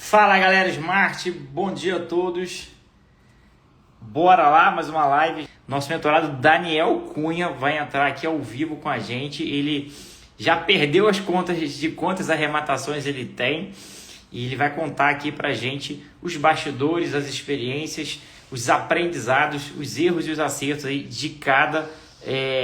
Fala galera Smart, bom dia a todos. Bora lá, mais uma live. Nosso mentorado Daniel Cunha vai entrar aqui ao vivo com a gente. Ele já perdeu as contas de quantas arrematações ele tem e ele vai contar aqui pra gente os bastidores, as experiências, os aprendizados, os erros e os acertos aí de cada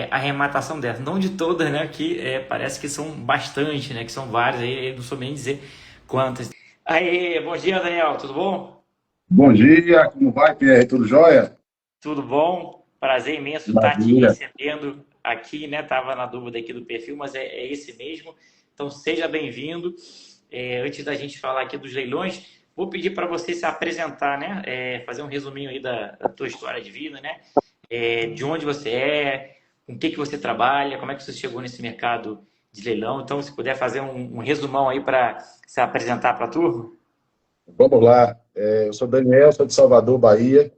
arrematação dessa. Não de todas, né? Que parece que são bastante, né? Que são várias aí, eu não sou nem dizer quantas. Aí, bom dia, Daniel, tudo bom? Bom dia, como vai, Pierre? Tudo jóia? Tudo bom? Prazer imenso estar te Maravilha. recebendo aqui, né? Tava na dúvida aqui do perfil, mas é esse mesmo. Então seja bem-vindo. Antes da gente falar aqui dos leilões, vou pedir para você se apresentar, né? Fazer um resuminho aí da tua história de vida, né? De onde você é, com o que você trabalha, como é que você chegou nesse mercado de leilão. Então, se puder fazer um resumão aí para se apresentar para a turma. Vamos lá. Eu sou Daniel, sou de Salvador, Bahia.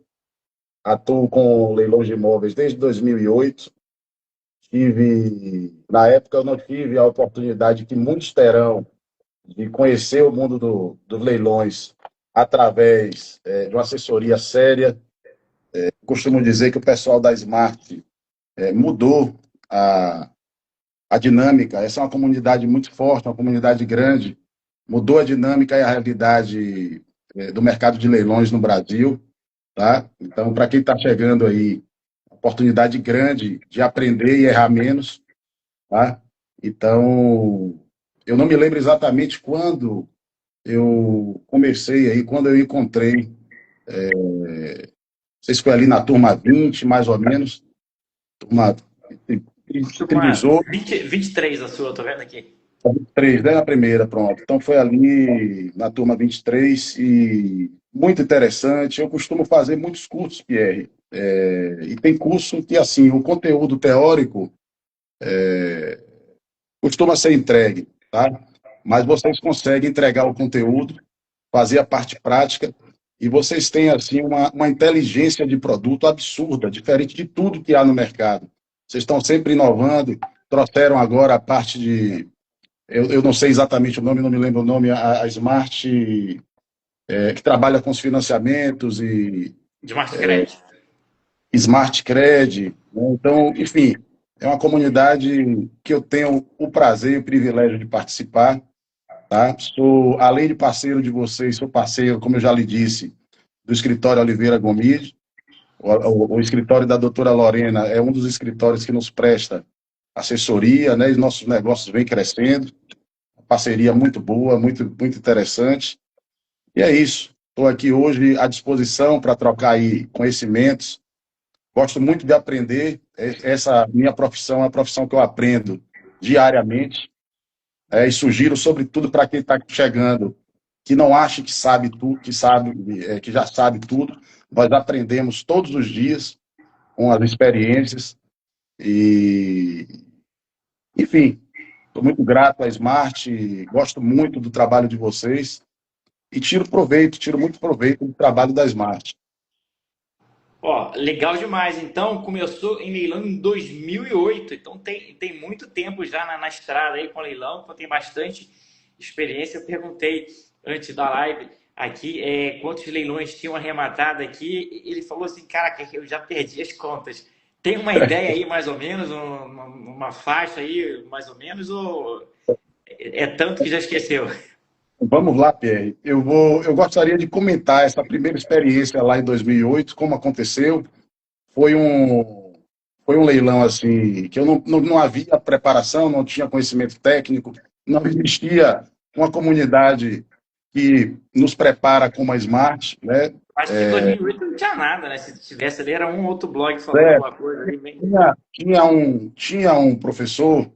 Atuo com leilões de imóveis desde 2008. Na época, eu não tive a oportunidade que muitos terão de conhecer o mundo dos leilões através de uma assessoria séria. Costumo dizer que o pessoal da Smart mudou a, a dinâmica. Essa é uma comunidade muito forte, uma comunidade grande. Mudou a dinâmica e a realidade do mercado de leilões no Brasil, tá? Então, para quem está chegando aí, oportunidade grande de aprender e errar menos, tá? Então, eu não me lembro exatamente quando eu comecei aí, quando eu encontrei, não sei se foi ali na turma 20, mais ou menos, turma entre Turma 18 23 a sua, tô vendo aqui. e 23, né? A primeira, pronto. Então, foi ali na turma 23 e muito interessante. Eu costumo fazer muitos cursos, Pierre. E tem curso que, assim, o conteúdo teórico costuma ser entregue, tá? Mas vocês conseguem entregar o conteúdo, fazer a parte prática, e vocês têm, assim, uma inteligência de produto absurda, diferente de tudo que há no mercado. Vocês estão sempre inovando, trouxeram agora a parte de... Eu não sei exatamente o nome, não me lembro o nome, a Smart, que trabalha com os financiamentos e De Smart Credit. Smart Cred, né? Então, enfim, é uma comunidade que eu tenho o prazer e o privilégio de participar, tá? Sou, além de parceiro de vocês, sou parceiro, como eu já lhe disse, do escritório Oliveira Gomide. O escritório da doutora Lorena é um dos escritórios que nos presta assessoria, né? E nossos negócios vêm crescendo, parceria muito boa, muito interessante. E é isso. Estou aqui hoje à disposição para trocar aí conhecimentos. Gosto muito de aprender. Essa minha profissão é uma profissão que eu aprendo diariamente. E sugiro, sobretudo, para quem está chegando, que não ache que sabe tudo, que já sabe tudo. Nós aprendemos todos os dias com as experiências. E, enfim, estou muito grato à Smart, gosto muito do trabalho de vocês e tiro muito proveito do trabalho da Smart. Ó, legal demais. Então, começou em leilão em 2008. Então, tem muito tempo já na estrada aí com leilão. Então, tem bastante experiência. Eu perguntei antes da live aqui quantos leilões tinham arrematado aqui. Ele falou assim, caraca, eu já perdi as contas. Tem uma ideia aí, mais ou menos, uma faixa aí, mais ou menos, ou é tanto que já esqueceu? Vamos lá, Pierre. Eu gostaria de comentar essa primeira experiência lá em 2008, como aconteceu. Foi um, foi um leilão assim que eu não havia preparação, não tinha conhecimento técnico, não existia uma comunidade que nos prepara como a Smart, né? Acho que em 2008 não tinha nada, né? Se tivesse ali, era um outro blog falando É, alguma coisa ali. Bem... tinha um professor,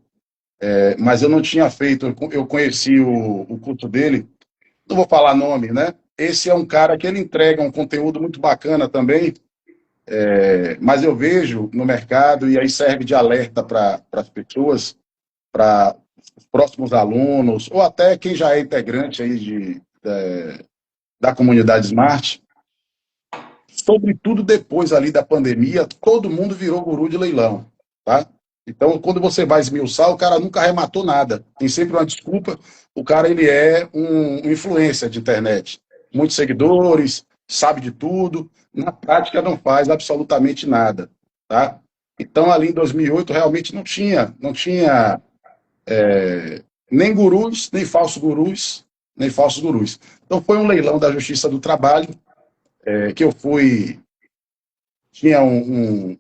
mas eu não tinha feito, eu conheci o curso dele, não vou falar nome, né? Esse é um cara que ele entrega um conteúdo muito bacana também, mas eu vejo no mercado, e aí serve de alerta para as pessoas, para os próximos alunos, ou até quem já é integrante aí da comunidade Smart, sobretudo depois ali da pandemia, todo mundo virou guru de leilão, tá? Então, quando você vai esmiuçar, o cara nunca arrematou nada. Tem sempre uma desculpa. O cara, ele é um influencer de internet. Muitos seguidores, sabe de tudo. Na prática, não faz absolutamente nada, tá? Então, ali em 2008, realmente não tinha nem gurus, nem falsos gurus, nem falsos gurus. Então, foi um leilão da Justiça do Trabalho, que eu fui, tinha um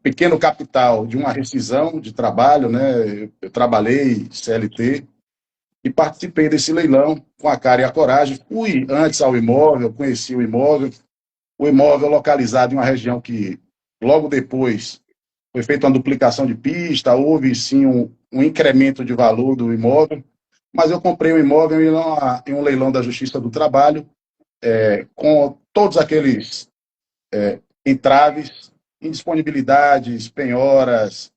pequeno capital de uma rescisão de trabalho, né? Eu trabalhei CLT e participei desse leilão com a cara e a coragem. Fui antes ao imóvel, conheci o imóvel localizado em uma região que logo depois foi feita uma duplicação de pista, houve sim um incremento de valor do imóvel, mas eu comprei o imóvel em um leilão da Justiça do Trabalho, com todos aqueles entraves, indisponibilidades, penhoras,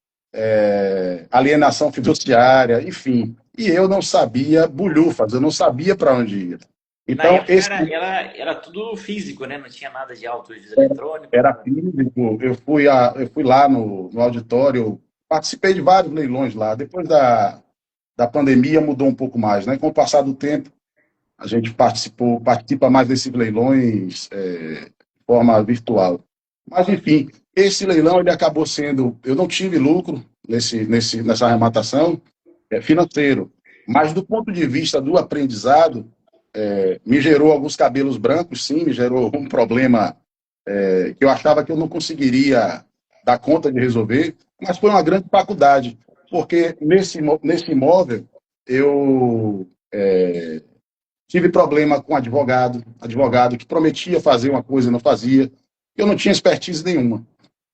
alienação fiduciária, enfim. E eu não sabia bulhufas, eu não sabia para onde ir. E na Então, época era tudo físico, né? Não tinha nada de autos eletrônicos, era nada. físico, eu fui lá no auditório, participei de vários leilões lá. Depois da pandemia mudou um pouco mais, né? Com o passar do tempo, a gente participa mais desses leilões de forma virtual. Mas, enfim, esse leilão ele acabou sendo. Eu não tive lucro nessa arrematação financeiro, mas do ponto de vista do aprendizado, me gerou alguns cabelos brancos, sim, me gerou um problema que eu achava que eu não conseguiria dar conta de resolver, mas foi uma grande faculdade, porque nesse imóvel eu tive problema com advogado que prometia fazer uma coisa e não fazia. Eu não tinha expertise nenhuma,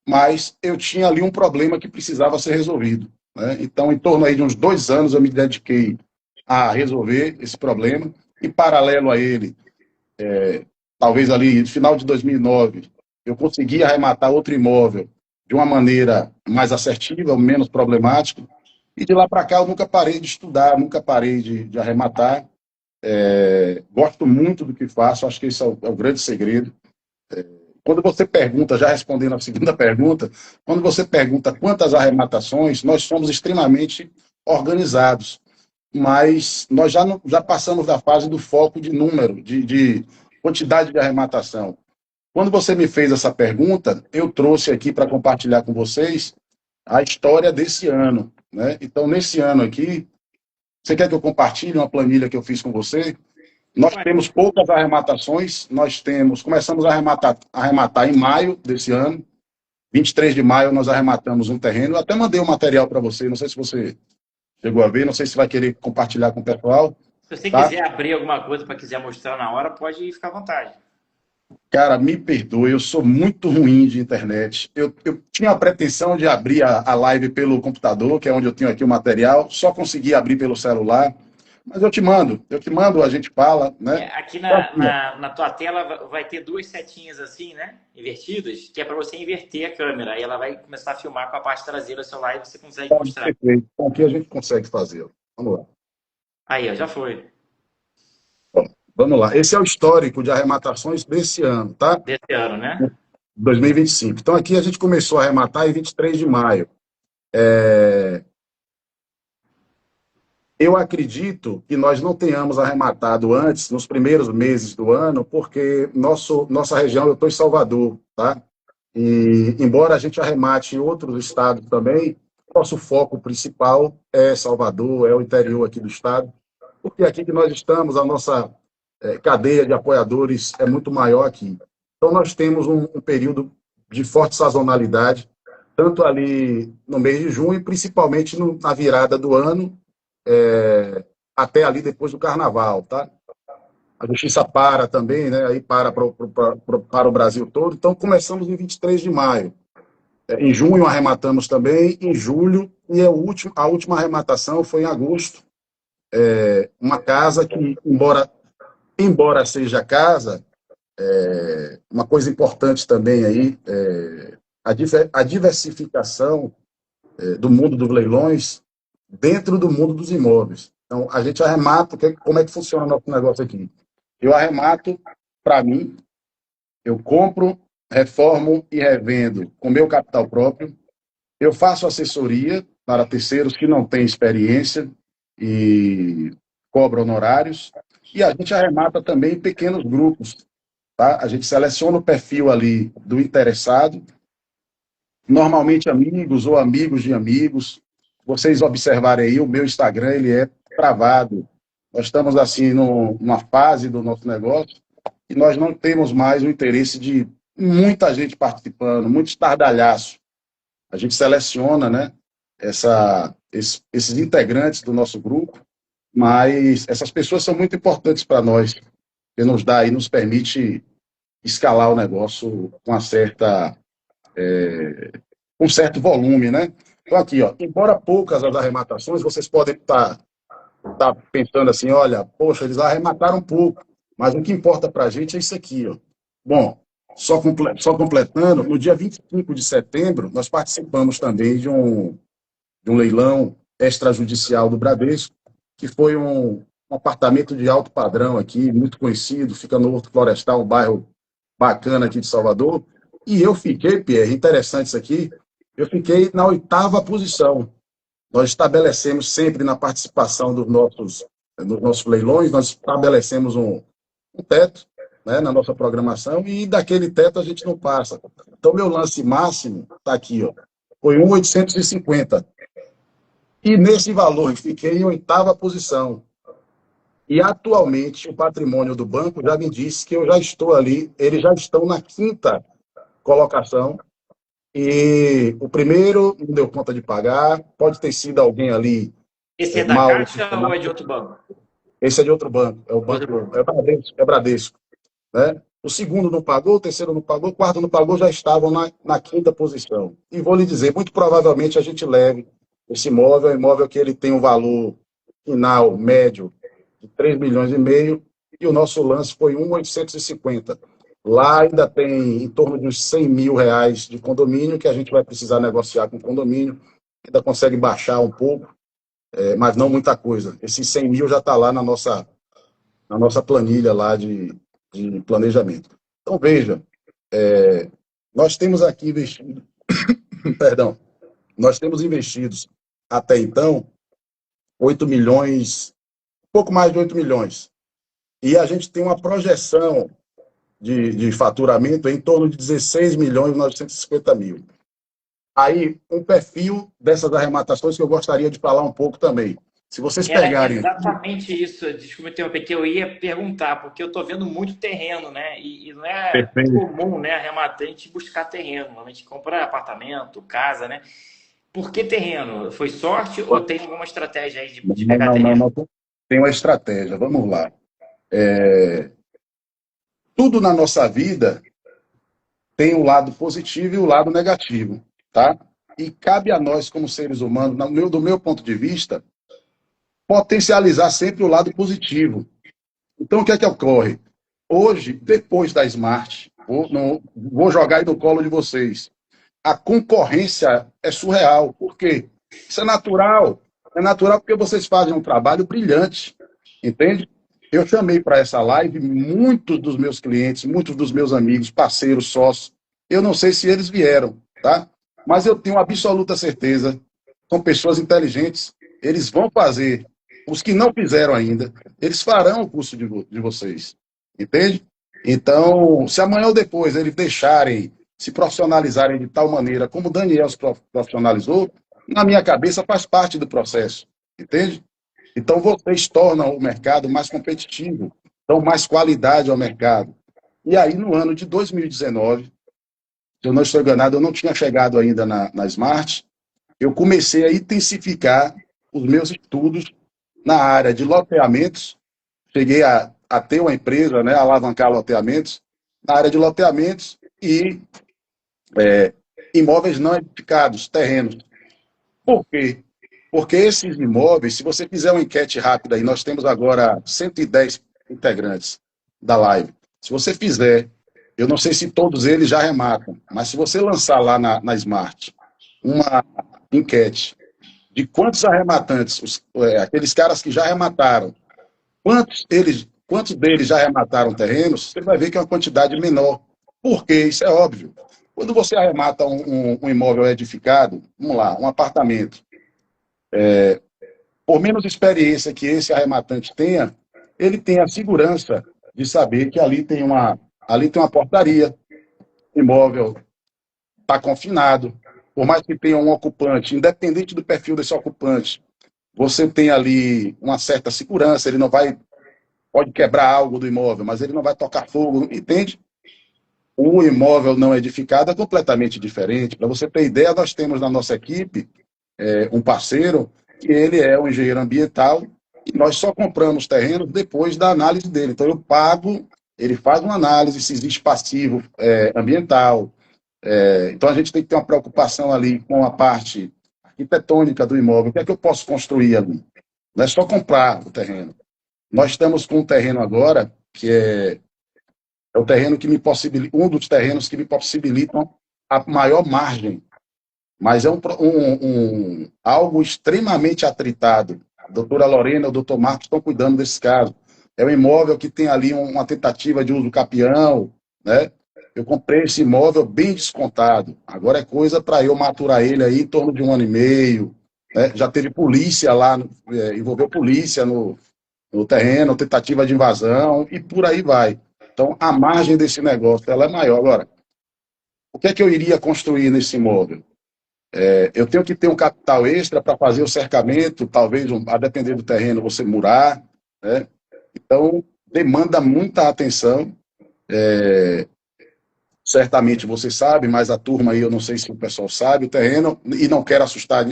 mas eu tinha ali um problema que precisava ser resolvido, né? Então, em torno aí de uns 2 anos, eu me dediquei a resolver esse problema, e paralelo a ele, talvez ali no final de 2009, eu consegui arrematar outro imóvel de uma maneira mais assertiva, menos problemática, e de lá para cá eu nunca parei de estudar, nunca parei de arrematar. Gosto muito do que faço, acho que esse é o grande segredo. Quando você pergunta, já respondendo a segunda pergunta, quando você pergunta quantas arrematações, nós somos extremamente organizados, mas nós já passamos da fase do foco de número, de quantidade de arrematação. Quando você me fez essa pergunta, eu trouxe aqui para compartilhar com vocês a história desse ano, né? Então, nesse ano aqui, você quer que eu compartilhe uma planilha que eu fiz com você? Nós Ué, temos poucas arrematações, começamos a arrematar em maio desse ano, 23 de maio nós arrematamos um terreno, eu até mandei o material para você, não sei se você chegou a ver, não sei se vai querer compartilhar com o pessoal, se você tá? quiser abrir alguma coisa para quiser mostrar na hora, pode ficar à vontade. Cara, me perdoe, eu sou muito ruim de internet. Eu tinha a pretensão de abrir a live pelo computador, que é onde eu tenho aqui o material, só consegui abrir pelo celular, mas eu te mando, a gente fala, né? Aqui Então, na, assim, ó, na, na tua tela vai ter duas setinhas assim, né? Invertidas, que é para você inverter a câmera. Aí ela vai começar a filmar com a parte traseira do celular e você consegue mostrar. perfeito. Então, aqui a gente consegue fazer. Vamos lá. Aí, ó, já foi. Ó, vamos lá. Esse é o histórico de arrematações desse ano, tá? Desse ano, né? 2025. Então, aqui a gente começou a arrematar em 23 de maio. Eu acredito que nós não tenhamos arrematado antes, nos primeiros meses do ano, porque nossa região, eu estou em Salvador, tá? E, embora a gente arremate em outros estados também, nosso foco principal é Salvador, é o interior aqui do estado, porque aqui que nós estamos, a nossa cadeia de apoiadores é muito maior aqui. Então, nós temos um período de forte sazonalidade, tanto ali no mês de junho, principalmente na virada do ano, até ali depois do carnaval, tá? A justiça para também, né? Aí para o Brasil todo. Então, começamos em 23 de maio. Em junho arrematamos também, em julho, e a última arrematação foi em agosto. Uma casa que, embora seja casa, uma coisa importante também aí, a diversificação do mundo dos leilões dentro do mundo dos imóveis. Então, a gente arremata, como é que funciona o nosso negócio aqui? Eu arremato para mim, eu compro, reformo e revendo com meu capital próprio. Eu faço assessoria para terceiros que não têm experiência e cobram honorários. E a gente arremata também em pequenos grupos, tá? A gente seleciona o perfil ali do interessado, normalmente amigos ou amigos de amigos. Vocês observarem aí, o meu Instagram, ele é travado. Nós estamos, assim, numa fase do nosso negócio e nós não temos mais o interesse de muita gente participando, muito estardalhaço. A gente seleciona, né, esses integrantes do nosso grupo, mas essas pessoas são muito importantes para nós, que nos dá e nos permite escalar o negócio com um certo volume, né? Então aqui, ó, embora poucas as arrematações, vocês podem tá pensando assim, olha, poxa, eles arremataram pouco, mas o que importa para a gente é isso aqui, ó. Bom, só completando, no dia 25 de setembro, nós participamos também de um leilão extrajudicial do Bradesco, que foi um apartamento de alto padrão aqui, muito conhecido, fica no Horto Florestal, um bairro bacana aqui de Salvador, e eu fiquei, Pierre, interessante isso aqui, eu fiquei na 8ª posição. Nós estabelecemos sempre na participação dos nossos leilões, nós estabelecemos um teto, né, na nossa programação, e daquele teto a gente não passa. Então, meu lance máximo está aqui, ó, foi 1.850. E nesse valor eu fiquei em 8ª posição. E atualmente o patrimônio do banco já me disse que eu já estou ali, eles já estão na 5ª colocação. E o primeiro não deu conta de pagar, pode ter sido alguém ali Esse é da mal. Caixa ou é de outro banco? Esse é de outro banco, é o Outro banco, banco. É Bradesco, né? O segundo não pagou, o terceiro não pagou, o quarto não pagou, já estavam na 5ª posição. E vou lhe dizer, muito provavelmente a gente leve esse imóvel, é um imóvel que ele tem um valor final, médio, de 3,5 milhões, e o nosso lance foi 1.850. Lá ainda tem em torno de uns 100 mil reais de condomínio, que a gente vai precisar negociar com o condomínio, ainda consegue baixar um pouco, mas não muita coisa. Esses 100 mil já está lá na nossa planilha lá de planejamento. Então, veja, nós temos aqui investido, perdão, nós temos investidos até então 8 milhões, pouco mais de 8 milhões. E a gente tem uma projeção de faturamento em torno de 16 milhões e 950 mil. Aí, um perfil dessas arrematações que eu gostaria de falar um pouco também. Se vocês Era pegarem. exatamente isso, desculpa interromper, que eu ia perguntar, porque eu estou vendo muito terreno, né? E não é Perfeito. comum, né, arrematante buscar terreno. Normalmente compra apartamento, casa, né? Por que terreno? Foi sorte ou tem alguma estratégia aí de Não, pegar não, não, terreno? não. Tem uma estratégia. Vamos lá. Tudo na nossa vida tem o lado positivo e o lado negativo, tá? E cabe a nós, como seres humanos, do meu ponto de vista, potencializar sempre o lado positivo. Então, o que é que ocorre? Hoje, depois da Smart, vou jogar aí no colo de vocês. A concorrência é surreal. Por quê? Isso é natural. É natural porque vocês fazem um trabalho brilhante, entende? Eu chamei para essa live muitos dos meus clientes, muitos dos meus amigos, parceiros, sócios. Eu não sei se eles vieram, tá? Mas eu tenho absoluta certeza, são pessoas inteligentes, eles vão fazer. Os que não fizeram ainda, eles farão o curso de vocês, entende? Então, se amanhã ou depois eles deixarem se profissionalizarem de tal maneira como o Daniel se profissionalizou, na minha cabeça faz parte do processo, entende? Então, vocês tornam o mercado mais competitivo, dão mais qualidade ao mercado. E aí, no ano de 2019, se eu não estou enganado, eu não tinha chegado ainda na Smart, eu comecei a intensificar os meus estudos na área de loteamentos, cheguei a ter uma empresa, né, alavancar loteamentos, na área de loteamentos e imóveis não edificados, terrenos. Por quê? Porque esses imóveis, se você fizer uma enquete rápida, e nós temos agora 110 integrantes da live, se você fizer, eu não sei se todos eles já rematam, mas se você lançar lá na Smart uma enquete de quantos arrematantes, aqueles caras que já arremataram, quantos deles já arremataram terrenos, você vai ver que é uma quantidade menor. Por quê? Isso é óbvio. Quando você arremata um imóvel edificado, vamos lá, um apartamento, por menos experiência que esse arrematante tenha, ele tem a segurança de saber que ali tem uma portaria, o imóvel está confinado, por mais que tenha um ocupante, independente do perfil desse ocupante, você tem ali uma certa segurança, ele não vai, pode quebrar algo do imóvel, mas ele não vai tocar fogo, entende? O imóvel não edificado é completamente diferente. Para você ter ideia, nós temos na nossa equipe um parceiro que ele é um engenheiro ambiental e nós só compramos terrenos depois da análise dele. Então eu pago, ele faz uma análise se existe passivo ambiental. Então a gente tem que ter uma preocupação ali com a parte arquitetônica do imóvel. O que é que eu posso construir ali? Não é só comprar o terreno. Nós estamos com um terreno agora que é o terreno que me possibilita, um dos terrenos que me possibilitam a maior margem, mas é algo extremamente atritado. A doutora Lorena e o doutor Marcos estão cuidando desse caso. É um imóvel que tem ali uma tentativa de uso capião, né? Eu comprei esse imóvel bem descontado. Agora é coisa para eu maturar ele aí em torno de 1 ano e meio. Né? Já teve polícia lá, envolveu polícia no terreno, tentativa de invasão e por aí vai. Então, a margem desse negócio ela é maior. Agora, o que é que eu iria construir nesse imóvel? Eu tenho que ter um capital extra para fazer o cercamento, talvez, a depender do terreno, você murar. Né? Então, demanda muita atenção. Certamente você sabe, mas a turma aí, eu não sei se o pessoal sabe, o terreno, e não quero assustar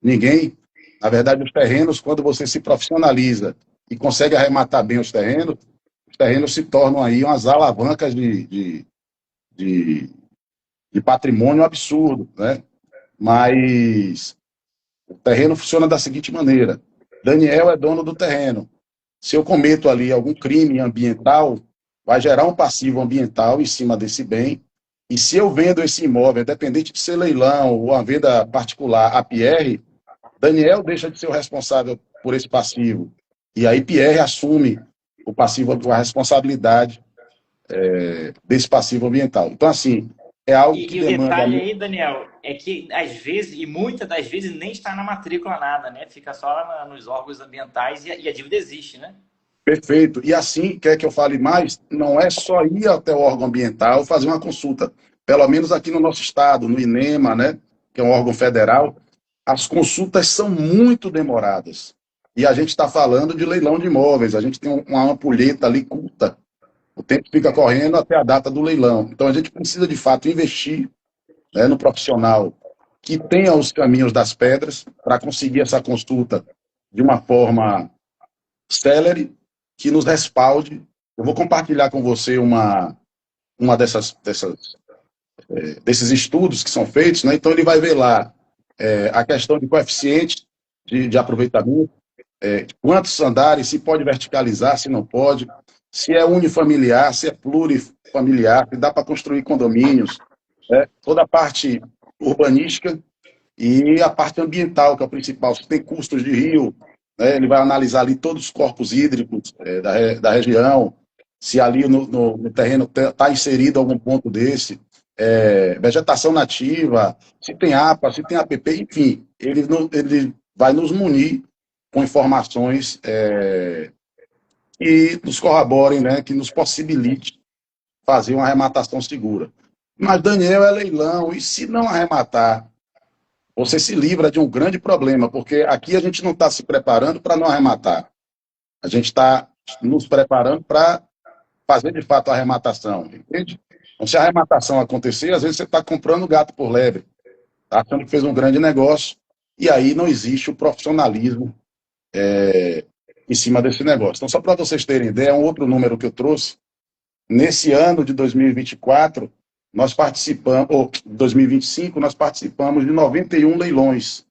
ninguém, na verdade, os terrenos, quando você se profissionaliza e consegue arrematar bem os terrenos se tornam aí umas alavancas de, de patrimônio absurdo, né? Mas o terreno funciona da seguinte maneira: Daniel é dono do terreno. Se eu cometo ali algum crime ambiental, vai gerar um passivo ambiental em cima desse bem. E se eu vendo esse imóvel, independente de ser leilão ou uma venda particular, a Pierre, Daniel deixa de ser o responsável por esse passivo. E aí Pierre assume o passivo, a responsabilidade desse passivo ambiental. Então, assim, é algo que E o demanda. detalhe aí, Daniel, é que às vezes, e muitas das vezes, nem está na matrícula nada, né? Fica só lá nos órgãos ambientais e a dívida existe, né? Perfeito. E assim, quer que eu fale mais? Não é só ir até o órgão ambiental fazer uma consulta. Pelo menos aqui no nosso estado, no INEMA, né, que é um órgão federal, as consultas são muito demoradas. E a gente está falando de leilão de imóveis. A gente tem uma ampulheta ali curta. O tempo fica correndo até a data do leilão. Então a gente precisa, de fato, investir, né, no profissional que tenha os caminhos das pedras para conseguir essa consulta de uma forma célere, que nos respalde. Eu vou compartilhar com você uma desses estudos que são feitos, né? Então ele vai ver lá a questão de coeficiente de aproveitamento, quantos andares, se pode verticalizar, se não pode, se é unifamiliar, se é plurifamiliar, se dá para construir condomínios, toda a parte urbanística e a parte ambiental, que é o principal. Se tem custos de rio, né, ele vai analisar ali todos os corpos hídricos da região, se ali no terreno está inserido algum ponto desse, vegetação nativa, se tem APA, se tem APP, enfim, ele vai nos munir com informações que nos corroborem, né, que nos possibilite fazer uma arrematação segura. Mas, Daniel, é leilão, e se não arrematar, você se livra de um grande problema, porque aqui a gente não está se preparando para não arrematar. A gente está nos preparando para fazer, de fato, a arrematação, entende? Então, se a arrematação acontecer, às vezes você está comprando gato por lebre, tá achando que fez um grande negócio, e aí não existe o profissionalismo em cima desse negócio. Então, só para vocês terem ideia, um outro número que eu trouxe, nesse ano de 2024, nós participamos, ou 2025, nós participamos de 91 leilões.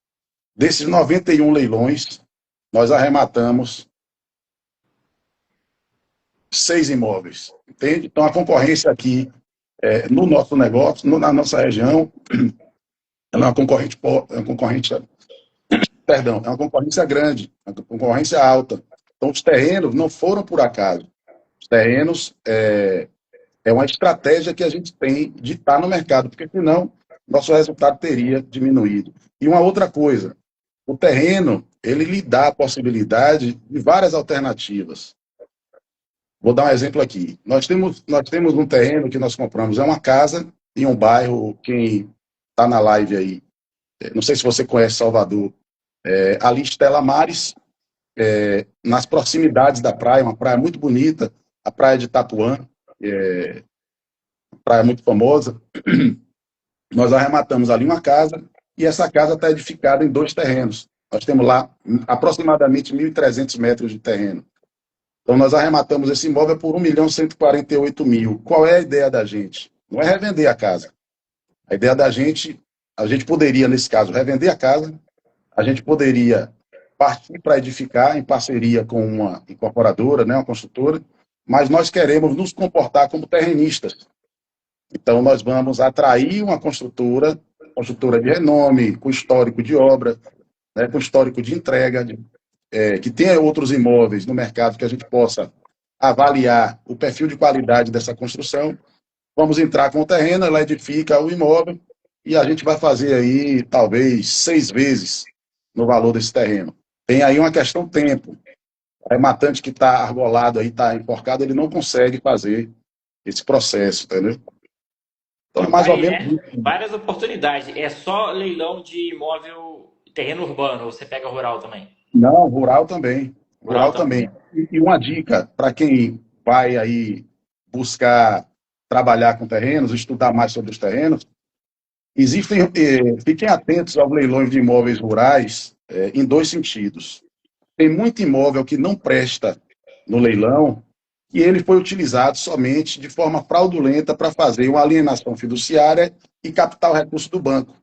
Desses 91 leilões, nós arrematamos 6 imóveis, entende? Então, a concorrência aqui, no nosso negócio, na nossa região, ela é uma é uma concorrência grande, uma concorrência alta. Então, os terrenos não foram por acaso. Os terrenos É uma estratégia que a gente tem de estar no mercado, porque senão nosso resultado teria diminuído. E uma outra coisa, o terreno, ele lhe dá a possibilidade de várias alternativas. Vou dar um exemplo aqui. Nós temos um terreno que nós compramos, é uma casa em um bairro, quem está na live aí, não sei se você conhece Salvador, ali Estela Mares, nas proximidades da praia, uma praia muito bonita, a praia de Itapuã, praia muito famosa. Nós arrematamos ali uma casa e essa casa está edificada em 2 terrenos. Nós temos lá aproximadamente 1.300 metros de terreno. Então, nós arrematamos esse imóvel por 1.148.000. Qual é a ideia da gente? Não é revender a casa. A ideia da gente, a gente poderia, nesse caso, revender a casa, a gente poderia partir para edificar em parceria com uma incorporadora, né, uma construtora, mas nós queremos nos comportar como terrenistas. Então, nós vamos atrair uma construtora de renome, com histórico de obra, né, com histórico de entrega, que tenha outros imóveis no mercado que a gente possa avaliar o perfil de qualidade dessa construção. Vamos entrar com o terreno, ela edifica o imóvel e a gente vai fazer aí talvez 6 vezes no valor desse terreno. Tem aí uma questão tempo. O rematante que está argolado aí, está enforcado, ele não consegue fazer esse processo, entendeu? Então é Então tá mais ou aí, menos né? isso. Várias oportunidades. É só leilão de imóvel terreno urbano, ou você pega rural também? Não, rural também. Rural Rural também. também. E uma dica para quem vai aí buscar trabalhar com terrenos, estudar mais sobre os terrenos, existem, fiquem atentos aos leilões de imóveis rurais em 2 sentidos. Tem muito imóvel que não presta no leilão e ele foi utilizado somente de forma fraudulenta para fazer uma alienação fiduciária e captar o recurso do banco.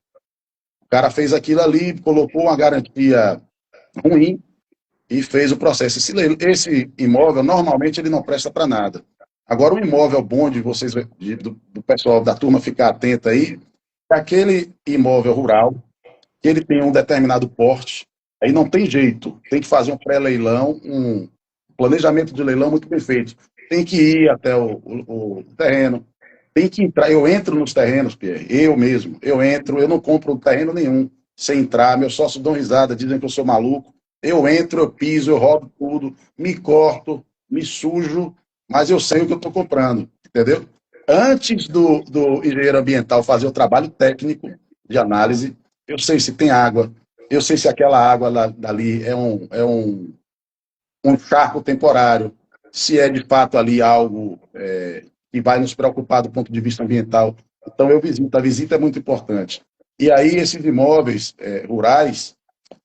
O cara fez aquilo ali, colocou uma garantia ruim e fez o processo. Esse imóvel, normalmente, ele não presta para nada. Agora, um imóvel bom de vocês, do pessoal da turma ficar atento aí, é aquele imóvel rural, que ele tem um determinado porte, aí não tem jeito, tem que fazer um pré-leilão, um planejamento de leilão muito bem feito. Tem que ir até o terreno, tem que entrar. Eu entro nos terrenos, Pierre, eu mesmo, eu entro, eu não compro terreno nenhum sem entrar, meus sócios dão risada, dizem que eu sou maluco. Eu entro, eu piso, eu roubo tudo, me corto, me sujo, mas eu sei o que eu estou comprando, entendeu? Antes do engenheiro ambiental fazer o trabalho técnico de análise, eu sei se tem água, eu sei se aquela água dali um charco temporário, se é de fato ali algo que vai nos preocupar do ponto de vista ambiental. Então, eu visito, a visita é muito importante. E aí, esses imóveis rurais,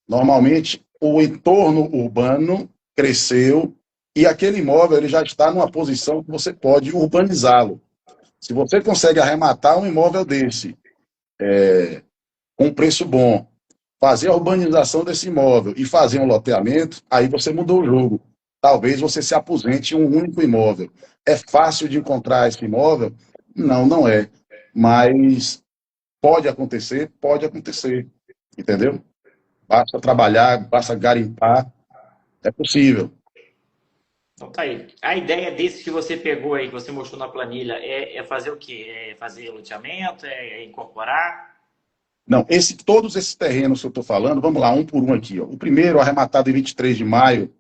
normalmente, o entorno urbano cresceu e aquele imóvel ele já está numa posição que você pode urbanizá-lo. Se você consegue arrematar um imóvel desse com um preço bom, fazer a urbanização desse imóvel e fazer um loteamento, aí você mudou o jogo. Talvez você se aposente em um único imóvel. É fácil de encontrar esse imóvel? Não, não é. Mas pode acontecer, entendeu? Basta trabalhar, basta garimpar, é possível. Então tá aí. A ideia desse que você pegou aí, que você mostrou na planilha, é fazer o quê? É fazer loteamento? É incorporar? Não, todos esses terrenos que eu estou falando, vamos lá, um por um aqui. Ó. O primeiro, arrematado em 23 de maio,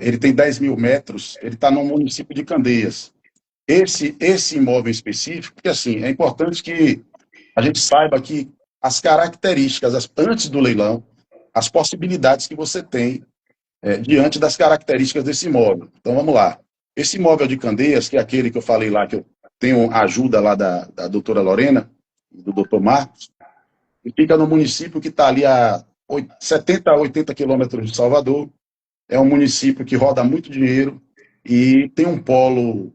ele tem 10 mil metros, ele está no município de Candeias. Esse imóvel específico, porque assim, é importante que a gente saiba que as características, antes do leilão, as possibilidades que você tem diante das características desse imóvel. Então vamos lá. Esse imóvel de Candeias, que é aquele que eu falei lá, que eu tenho ajuda lá da doutora Lorena, do doutor Marcos, e fica no município que está ali a 70 a 80 quilômetros de Salvador. É um município que roda muito dinheiro e tem um polo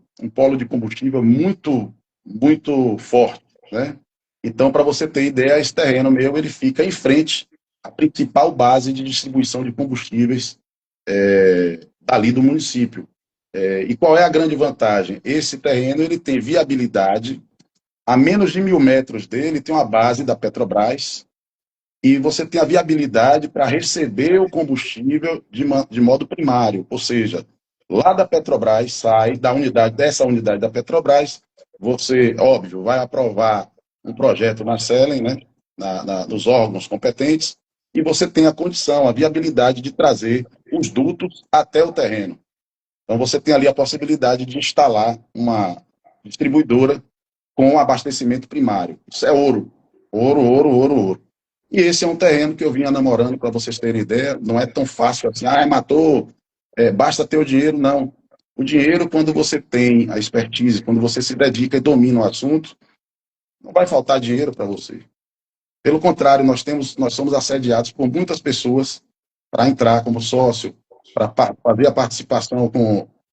de combustível muito, muito forte, né? Então, para você ter ideia, esse terreno meu, ele fica em frente à principal base de distribuição de combustíveis dali do município. E qual é a grande vantagem? Esse terreno, ele tem viabilidade, a menos de 1.000 metros dele tem uma base da Petrobras, e você tem a viabilidade para receber o combustível de modo primário, ou seja, Lá da Petrobras, sai da unidade, dessa unidade da Petrobras, você, óbvio, vai aprovar um projeto na SELEN, né, nos órgãos competentes, e você tem a condição, a viabilidade de trazer os dutos até o terreno. Então, você tem ali a possibilidade de instalar uma distribuidora com abastecimento primário. Isso é ouro. Ouro, ouro, ouro, ouro. E esse é um terreno que eu vinha namorando, para vocês terem ideia. Não é tão fácil assim, matou, basta ter o dinheiro, não. O dinheiro, quando você tem a expertise, quando você se dedica e domina o assunto, não vai faltar dinheiro para você. Pelo contrário, nós somos assediados por muitas pessoas para entrar como sócio, para fazer a participação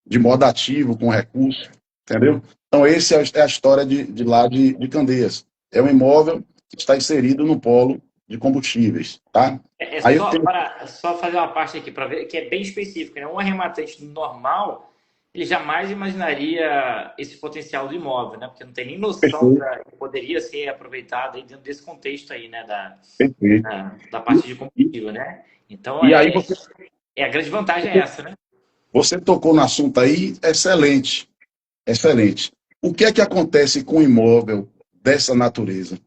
de modo ativo, com recurso, entendeu? Então, essa é a história de lá de Candeias. É um imóvel que está inserido no polo de combustíveis, tá? É Aí eu só tenho... para só fazer uma parte aqui para ver que é bem específico, né? Um arrematante normal, ele jamais imaginaria esse potencial do imóvel, né? Porque não tem nem noção Perfeito, da que poderia ser aproveitado aí dentro desse contexto aí, né? perfeito. Da E, parte de e, combustível, né? Então e aí você, a grande vantagem é essa, né? você tocou no assunto aí, excelente, excelente. O que é que acontece com o imóvel dessa natureza?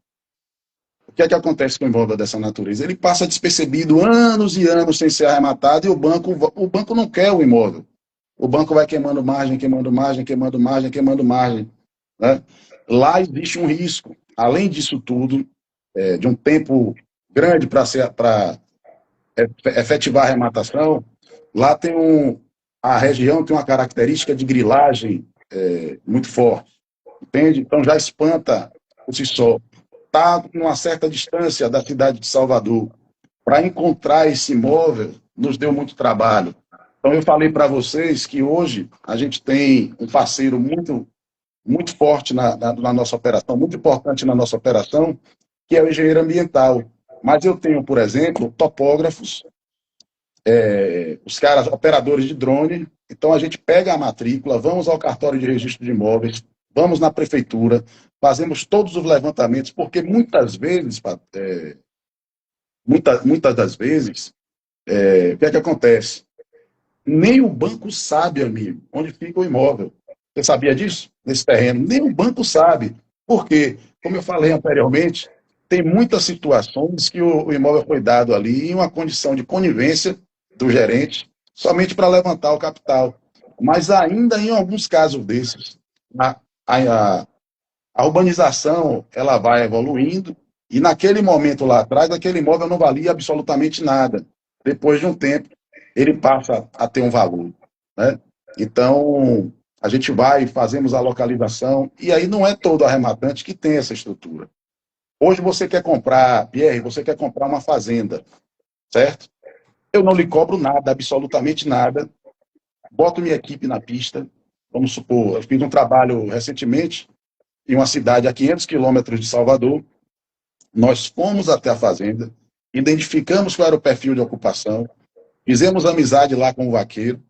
O que é que acontece com o imóvel dessa natureza? Ele passa despercebido anos e anos sem ser arrematado e o banco não quer o imóvel. O banco vai queimando margem, queimando margem, queimando margem, queimando margem. Né? Lá existe um risco. Além disso tudo, de um tempo grande para efetivar a arrematação, lá a região tem uma característica de grilagem muito forte, entende? Então já espanta por si só. Está numa certa distância da cidade de Salvador. Para encontrar esse imóvel, nos deu muito trabalho. Então, eu falei para vocês que hoje a gente tem um parceiro muito, muito forte na nossa operação, muito importante na nossa operação, que é o engenheiro ambiental. Mas eu tenho, por exemplo, topógrafos, os caras, operadores de drone. Então, a gente pega a matrícula, vamos ao cartório de registro de imóveis, vamos na prefeitura, fazemos todos os levantamentos, porque muitas vezes, muitas das vezes, o que é que acontece? Nem o banco sabe, amigo, onde fica o imóvel. Você sabia disso? Nesse terreno? Nem o banco sabe. Por quê? Como eu falei anteriormente, tem muitas situações que o imóvel foi dado ali em uma condição de conivência do gerente, somente para levantar o capital. Mas ainda em alguns casos desses, a, a, a urbanização ela vai evoluindo e naquele momento lá atrás, aquele imóvel não valia absolutamente nada. Depois de um tempo, ele passa a ter um valor, né? Então, a gente vai, fazemos a localização, e aí não é todo arrematante que tem essa estrutura. Hoje você quer comprar, Pierre, você quer comprar uma fazenda, certo? Eu não lhe cobro nada, absolutamente nada. Boto minha equipe na pista. Vamos supor, eu fiz um trabalho recentemente em uma cidade a 500 quilômetros de Salvador. Nós fomos até a fazenda, identificamos qual era o perfil de ocupação, fizemos amizade lá com o vaqueiro,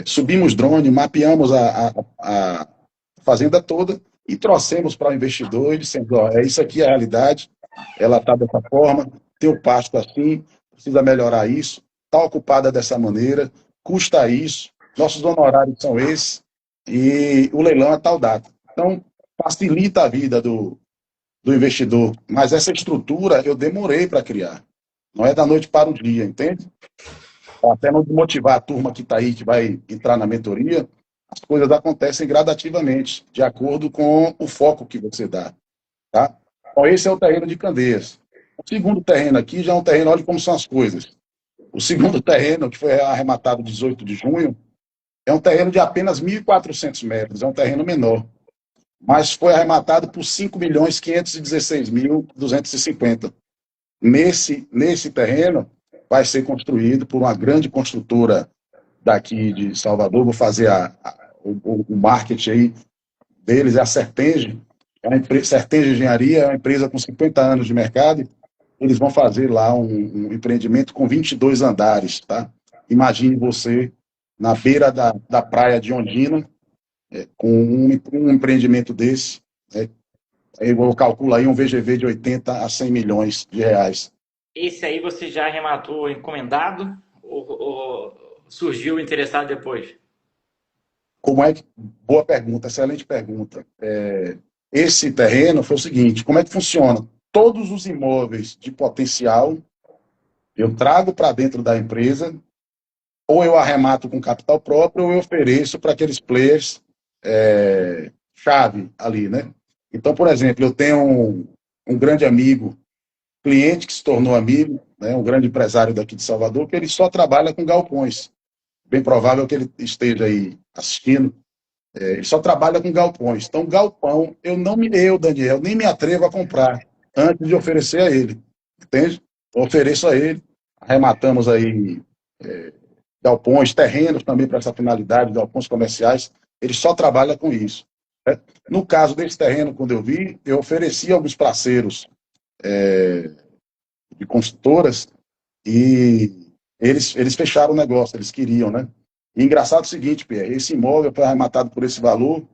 subimos drone, mapeamos a fazenda toda e trouxemos para o investidor e dissemos, ó, isso aqui é a realidade, ela está dessa forma, tem o pasto assim, precisa melhorar isso, está ocupada dessa maneira, custa isso, nossos honorários são esses, e o leilão é tal data. Então, facilita a vida do investidor, mas essa estrutura eu demorei para criar. Não é da noite para o dia, entende? Até não motivar a turma que está aí, que vai entrar na mentoria, as coisas acontecem gradativamente, de acordo com o foco que você dá. Tá? Então, esse é o terreno de Candeias. O segundo terreno aqui já é um terreno, olha como são as coisas. O segundo terreno, que foi arrematado 18 de junho, é um terreno de apenas 1.400 metros, é um terreno menor, mas foi arrematado por 5.516.250. Nesse terreno, vai ser construído por uma grande construtora daqui de Salvador. Vou fazer o marketing aí deles, é a Sertenge. Sertenge Engenharia é uma empresa com 50 anos de mercado. Eles vão fazer lá um empreendimento com 22 andares. Tá? Imagine você na beira da praia de Ondina, com um empreendimento desse. Eu calculo aí um VGV de 80 a 100 milhões de reais. Esse aí você já arrematou encomendado ou surgiu interessado depois? Como é que... Boa pergunta, excelente pergunta. Esse terreno foi o seguinte, como é que funciona? Todos os imóveis de potencial eu trago para dentro da empresa, ou eu arremato com capital próprio, ou eu ofereço para aqueles players chave ali, né? Então, por exemplo, eu tenho um grande amigo, cliente que se tornou amigo, né, um grande empresário daqui de Salvador, que ele só trabalha com galpões. Bem provável que ele esteja aí assistindo. Ele só trabalha com galpões. Então, galpão, Daniel, nem me atrevo a comprar antes de oferecer a ele. Entende? Eu ofereço a ele, arrematamos aí galpões, terrenos também para essa finalidade, galpões comerciais. Ele só trabalha com isso. Né? No caso desse terreno, quando eu vi, eu ofereci a alguns parceiros de construtoras e eles fecharam o negócio, eles queriam, né? E engraçado é o seguinte, Pierre, esse imóvel foi arrematado por esse valor,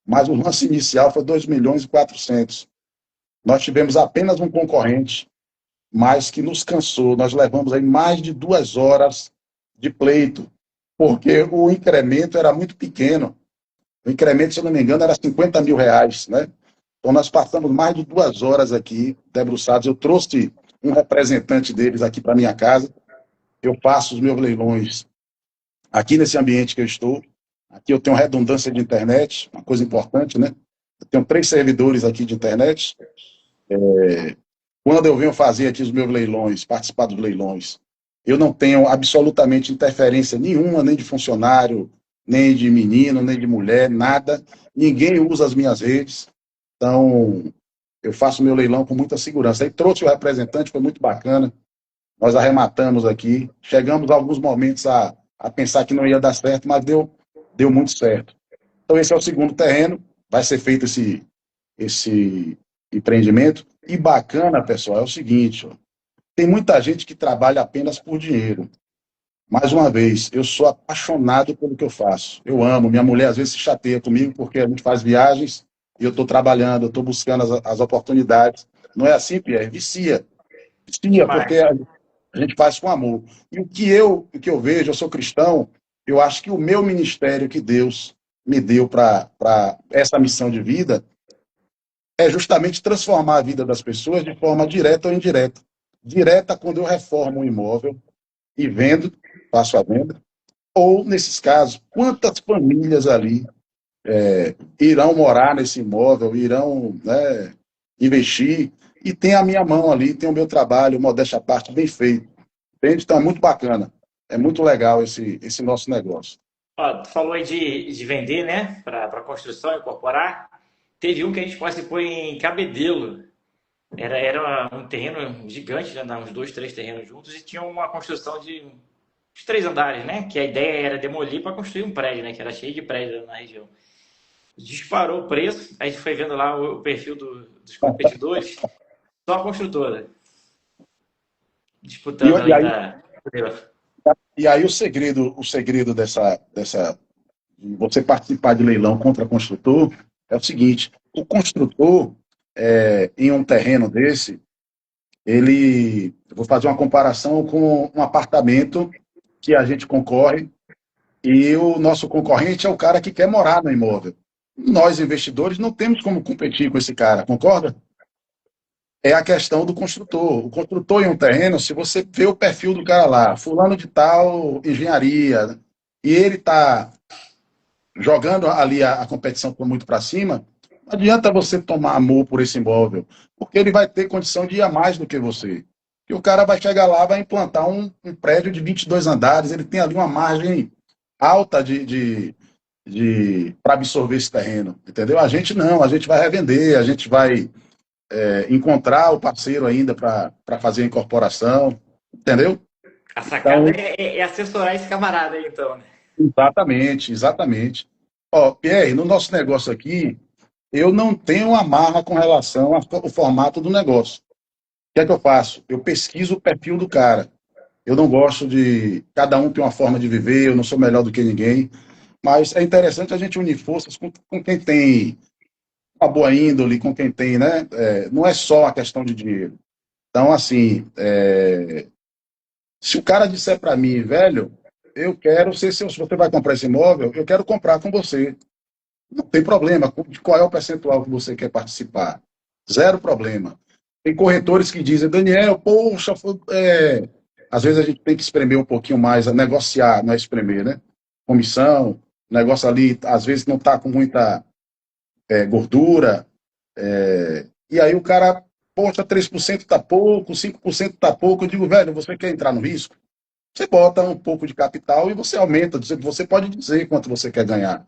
mas o lance inicial foi 2.400.000. Nós tivemos apenas um concorrente, mas que nos cansou. Nós levamos aí mais de 2 horas de pleito, porque o incremento era muito pequeno. O incremento, se eu não me engano, era R$ 50.000, né? Então nós passamos mais de 2 horas aqui, debruçados. Eu trouxe um representante deles aqui para minha casa. Eu faço os meus leilões aqui nesse ambiente que eu estou. Aqui eu tenho redundância de internet, uma coisa importante, né? Eu tenho 3 servidores aqui de internet. Quando eu venho fazer aqui os meus leilões, participar dos leilões, eu não tenho absolutamente interferência nenhuma, nem de funcionário, nem de menino, nem de mulher, nada. Ninguém usa as minhas redes. Então, eu faço meu leilão com muita segurança. Aí trouxe o representante, foi muito bacana. Nós arrematamos aqui. Chegamos a alguns momentos a pensar que não ia dar certo, mas deu muito certo. Então, esse é o segundo terreno. Vai ser feito esse empreendimento. E bacana, pessoal, é o seguinte: ó, tem muita gente que trabalha apenas por dinheiro. Mais uma vez, eu sou apaixonado pelo que eu faço. Eu amo. Minha mulher às vezes se chateia comigo porque a gente faz viagens e eu estou trabalhando, eu estou buscando as oportunidades. Não é assim, Pierre? Vicia. Vicia, porque Demais. a gente faz com amor. E o que eu vejo, eu sou cristão, eu acho que o meu ministério que Deus me deu para essa missão de vida é justamente transformar a vida das pessoas de forma direta ou indireta. Direta, quando eu reformo um imóvel e vendo, faço a venda, ou, nesses casos, quantas famílias ali irão morar nesse imóvel, irão, né, investir, e tem a minha mão ali, tem o meu trabalho, modéstia à parte, bem feito. Entende? Então é muito bacana. É muito legal esse nosso negócio. Ó, tu falou aí de vender, né? Para construção, incorporar. Teve um que a gente participou em Cabedelo. Era um terreno gigante, né? Uns dois, três terrenos juntos e tinha uma construção de uns 3 andares, né? Que a ideia era demolir para construir um prédio, né? Que era cheio de prédio na região. Disparou o preço, a gente foi vendo lá o perfil dos competidores, só a construtora E, disputando e ali aí, da. e aí o segredo de você participar de leilão contra construtor é o seguinte: o construtor, em um terreno desse, eu vou fazer uma comparação com um apartamento que a gente concorre e o nosso concorrente é o cara que quer morar no imóvel. Nós, investidores, não temos como competir com esse cara, concorda? É a questão do construtor. O construtor em um terreno, se você vê o perfil do cara lá, fulano de tal, engenharia, e ele está jogando ali a competição muito para cima, não adianta você tomar amor por esse imóvel, porque ele vai ter condição de ir a mais do que você. E o cara vai chegar lá, vai implantar um prédio de 22 andares, ele tem ali uma margem alta para absorver esse terreno, entendeu? A gente não, a gente vai revender, a gente vai encontrar o parceiro ainda para fazer a incorporação, entendeu? A sacada Então, é assessorar esse camarada aí, então, né? exatamente, exatamente. Ó, Pierre, no nosso negócio aqui, eu não tenho amarra com relação ao formato do negócio. O que é que eu faço? Eu pesquiso o perfil do cara. Eu não gosto de... Cada um tem uma forma de viver, eu não sou melhor do que ninguém, mas é interessante a gente unir forças com quem tem uma boa índole, com quem tem, né? Não é só a questão de dinheiro. Então, assim, se o cara disser para mim, velho, eu quero, se você vai comprar esse imóvel, eu quero comprar com você. Não tem problema. De qual é o percentual que você quer participar? Zero problema. Tem corretores que dizem, Daniel, poxa, às vezes a gente tem que espremer um pouquinho mais, negociar, não é espremer, né? Comissão, negócio ali, às vezes não está com muita gordura, e aí o cara, poxa, 3% está pouco, 5% está pouco. Eu digo, velho, você quer entrar no risco? Você bota um pouco de capital e você aumenta. Você pode dizer quanto você quer ganhar.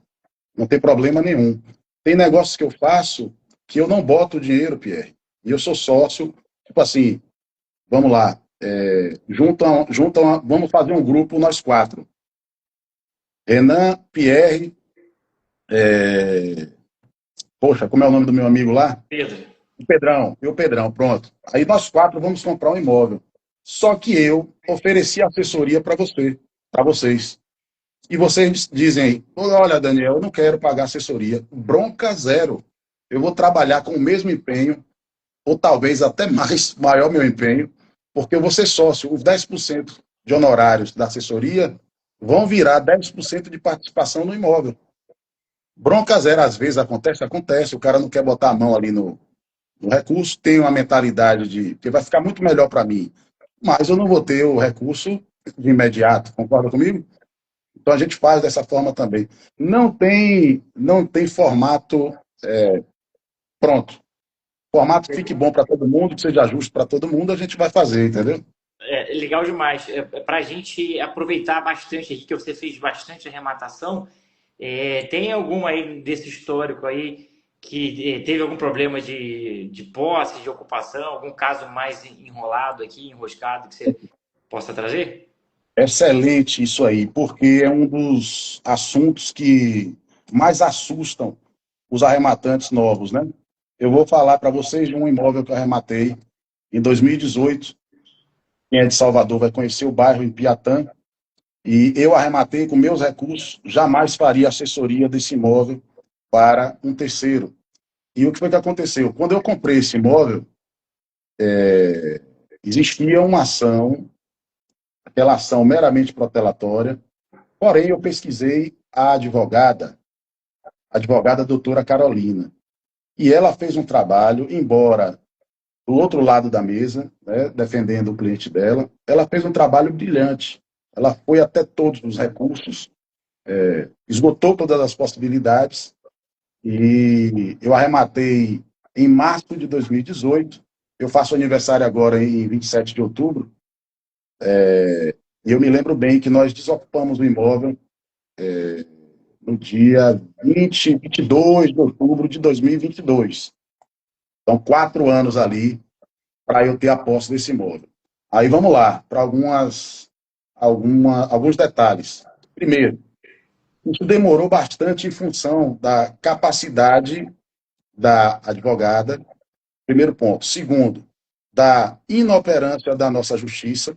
Não tem problema nenhum. Tem negócios que eu faço que eu não boto dinheiro, Pierre. E eu sou sócio, tipo assim, vamos lá, vamos fazer um grupo, nós quatro. Renan, Pierre, poxa, como é o nome do meu amigo lá? Pedro. O Pedrão, pronto. Aí nós quatro vamos comprar um imóvel. Só que eu ofereci assessoria para vocês. E vocês dizem, olha, Daniel, eu não quero pagar assessoria. Bronca zero. Eu vou trabalhar com o mesmo empenho, ou talvez até mais, maior meu empenho, porque eu vou ser sócio. Os 10% de honorários da assessoria vão virar 10% de participação no imóvel. Bronca zero, às vezes acontece, o cara não quer botar a mão ali no recurso, tem uma mentalidade de que vai ficar muito melhor para mim, mas eu não vou ter o recurso de imediato, concorda comigo? Então a gente faz dessa forma também. Não tem formato pronto. Formato que fique bom para todo mundo, que seja justo para todo mundo, a gente vai fazer, entendeu? É legal demais. Para a gente aproveitar bastante aqui, que você fez bastante arrematação, tem alguma aí desse histórico aí que teve algum problema de posse, de ocupação, algum caso mais enrolado aqui, enroscado, que você possa trazer? Excelente isso aí, porque é um dos assuntos que mais assustam os arrematantes novos, né? Eu vou falar para vocês de um imóvel que eu arrematei em 2018. Quem é de Salvador vai conhecer o bairro em Piatã. E eu arrematei com meus recursos, jamais faria assessoria desse imóvel para um terceiro. E o que foi que aconteceu? Quando eu comprei esse imóvel, existia uma ação, aquela ação meramente protelatória, porém eu pesquisei a advogada doutora Carolina, e ela fez um trabalho, embora do outro lado da mesa, né, defendendo o cliente dela, ela fez um trabalho brilhante. Ela foi até todos os recursos, esgotou todas as possibilidades, e eu arrematei em março de 2018. Eu faço aniversário agora em 27 de outubro, e eu me lembro bem que nós desocupamos o imóvel no dia 22 de outubro de 2022. Então, 4 anos ali para eu ter a posse desse imóvel. Aí vamos lá, para alguns detalhes. Primeiro, isso demorou bastante em função da capacidade da advogada, primeiro ponto. Segundo, da inoperância da nossa justiça,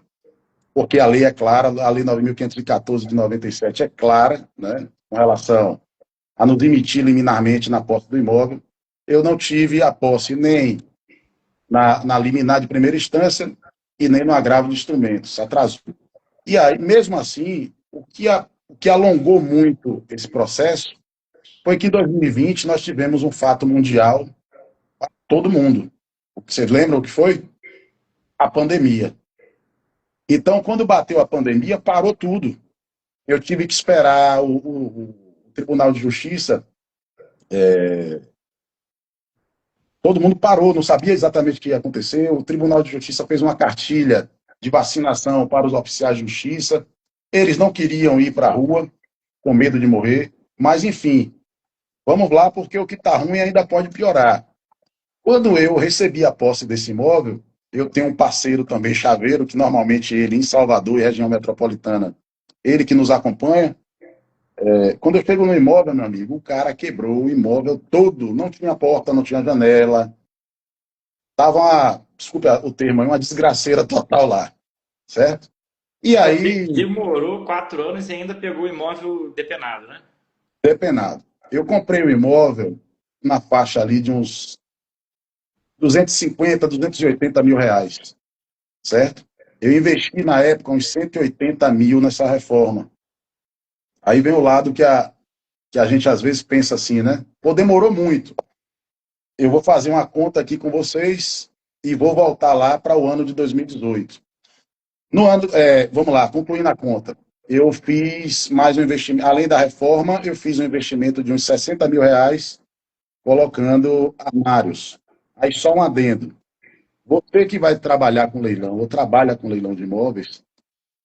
porque a lei é clara, a lei 9.514 de 97 é clara, né, com relação a nos demitir liminarmente na posse do imóvel. Eu não tive a posse nem na liminar de primeira instância e nem no agravo de instrumentos, atrasou. E aí, mesmo assim, o que alongou muito esse processo foi que em 2020 nós tivemos um fato mundial, todo mundo. Vocês lembram o que foi? A pandemia. Então, quando bateu a pandemia, parou tudo. Eu tive que esperar o Tribunal de Justiça, todo mundo parou, não sabia exatamente o que ia acontecer. O Tribunal de Justiça fez uma cartilha de vacinação para os oficiais de justiça. Eles não queriam ir para a rua, com medo de morrer. Mas, enfim, vamos lá, porque o que está ruim ainda pode piorar. Quando eu recebi a posse desse imóvel, eu tenho um parceiro também, chaveiro, que normalmente ele, em Salvador e região metropolitana, ele que nos acompanha. Quando eu chego no imóvel, meu amigo, o cara quebrou o imóvel todo, não tinha porta, não tinha janela, tava desculpa o termo, uma desgraceira total lá, certo? E aí, Demorou 4 anos e ainda pegou o imóvel depenado, né? depenado. Eu comprei o imóvel na faixa ali de uns 250, 280 mil reais, certo? Eu investi na época uns 180 mil nessa reforma. Aí vem o lado que a gente às vezes pensa assim, né? Pô, demorou muito. Eu vou fazer uma conta aqui com vocês e vou voltar lá para o ano de 2018. No ano, vamos lá, concluindo a conta. Eu fiz mais um investimento, além da reforma, eu fiz um investimento de uns R$ 60.000 colocando armários. Aí só um adendo. Você que vai trabalhar com leilão ou trabalha com leilão de imóveis,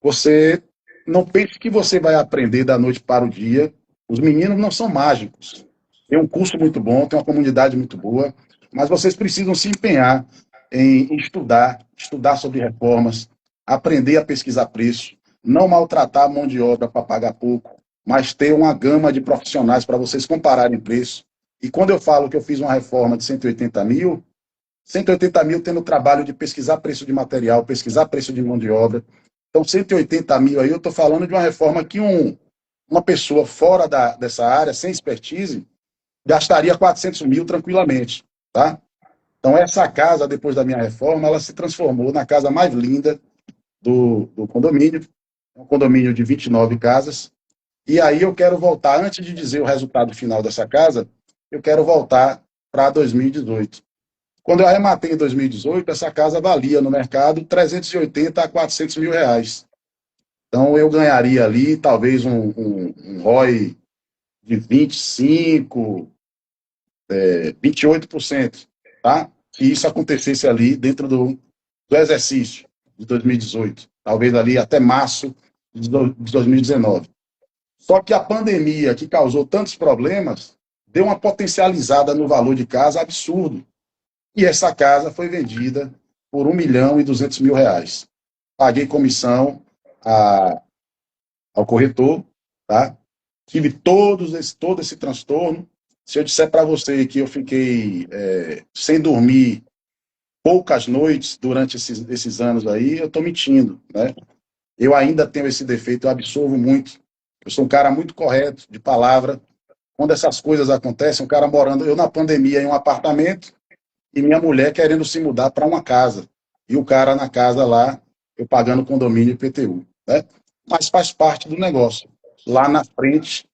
você não pense que você vai aprender da noite para o dia. Os meninos não são mágicos. Tem um curso muito bom, tem uma comunidade muito boa, mas vocês precisam se empenhar em estudar sobre reformas, aprender a pesquisar preço, não maltratar a mão de obra para pagar pouco, mas ter uma gama de profissionais para vocês compararem preço. E quando eu falo que eu fiz uma reforma de 180.000, 180.000 tendo o trabalho de pesquisar preço de material, pesquisar preço de mão de obra. Então, 180.000 aí, eu estou falando de uma reforma que uma pessoa fora dessa área, sem expertise, gastaria 400.000 tranquilamente, tá? Então, essa casa, depois da minha reforma, ela se transformou na casa mais linda do condomínio, um condomínio de 29 casas. E aí eu quero voltar, antes de dizer o resultado final dessa casa, eu quero voltar para 2018. Quando eu arrematei em 2018, essa casa valia no mercado 380 a 400 mil reais. Então eu ganharia ali talvez um ROI de 25, 28%, tá? Se isso acontecesse ali dentro do exercício de 2018, talvez ali até março de 2019. Só que a pandemia, que causou tantos problemas, deu uma potencializada no valor de casa absurdo. E essa casa foi vendida por R$ 1.200.000. Paguei comissão ao corretor, tá? Tive todo esse transtorno. Se eu disser para você que eu fiquei sem dormir poucas noites durante esses anos aí, eu estou mentindo, né? Eu ainda tenho esse defeito, eu absorvo muito. Eu sou um cara muito correto, de palavra. Quando essas coisas acontecem, um cara morando, eu na pandemia em um apartamento, e minha mulher querendo se mudar para uma casa. E o cara na casa lá, eu pagando condomínio e IPTU, né? Mas faz parte do negócio. Lá na frente,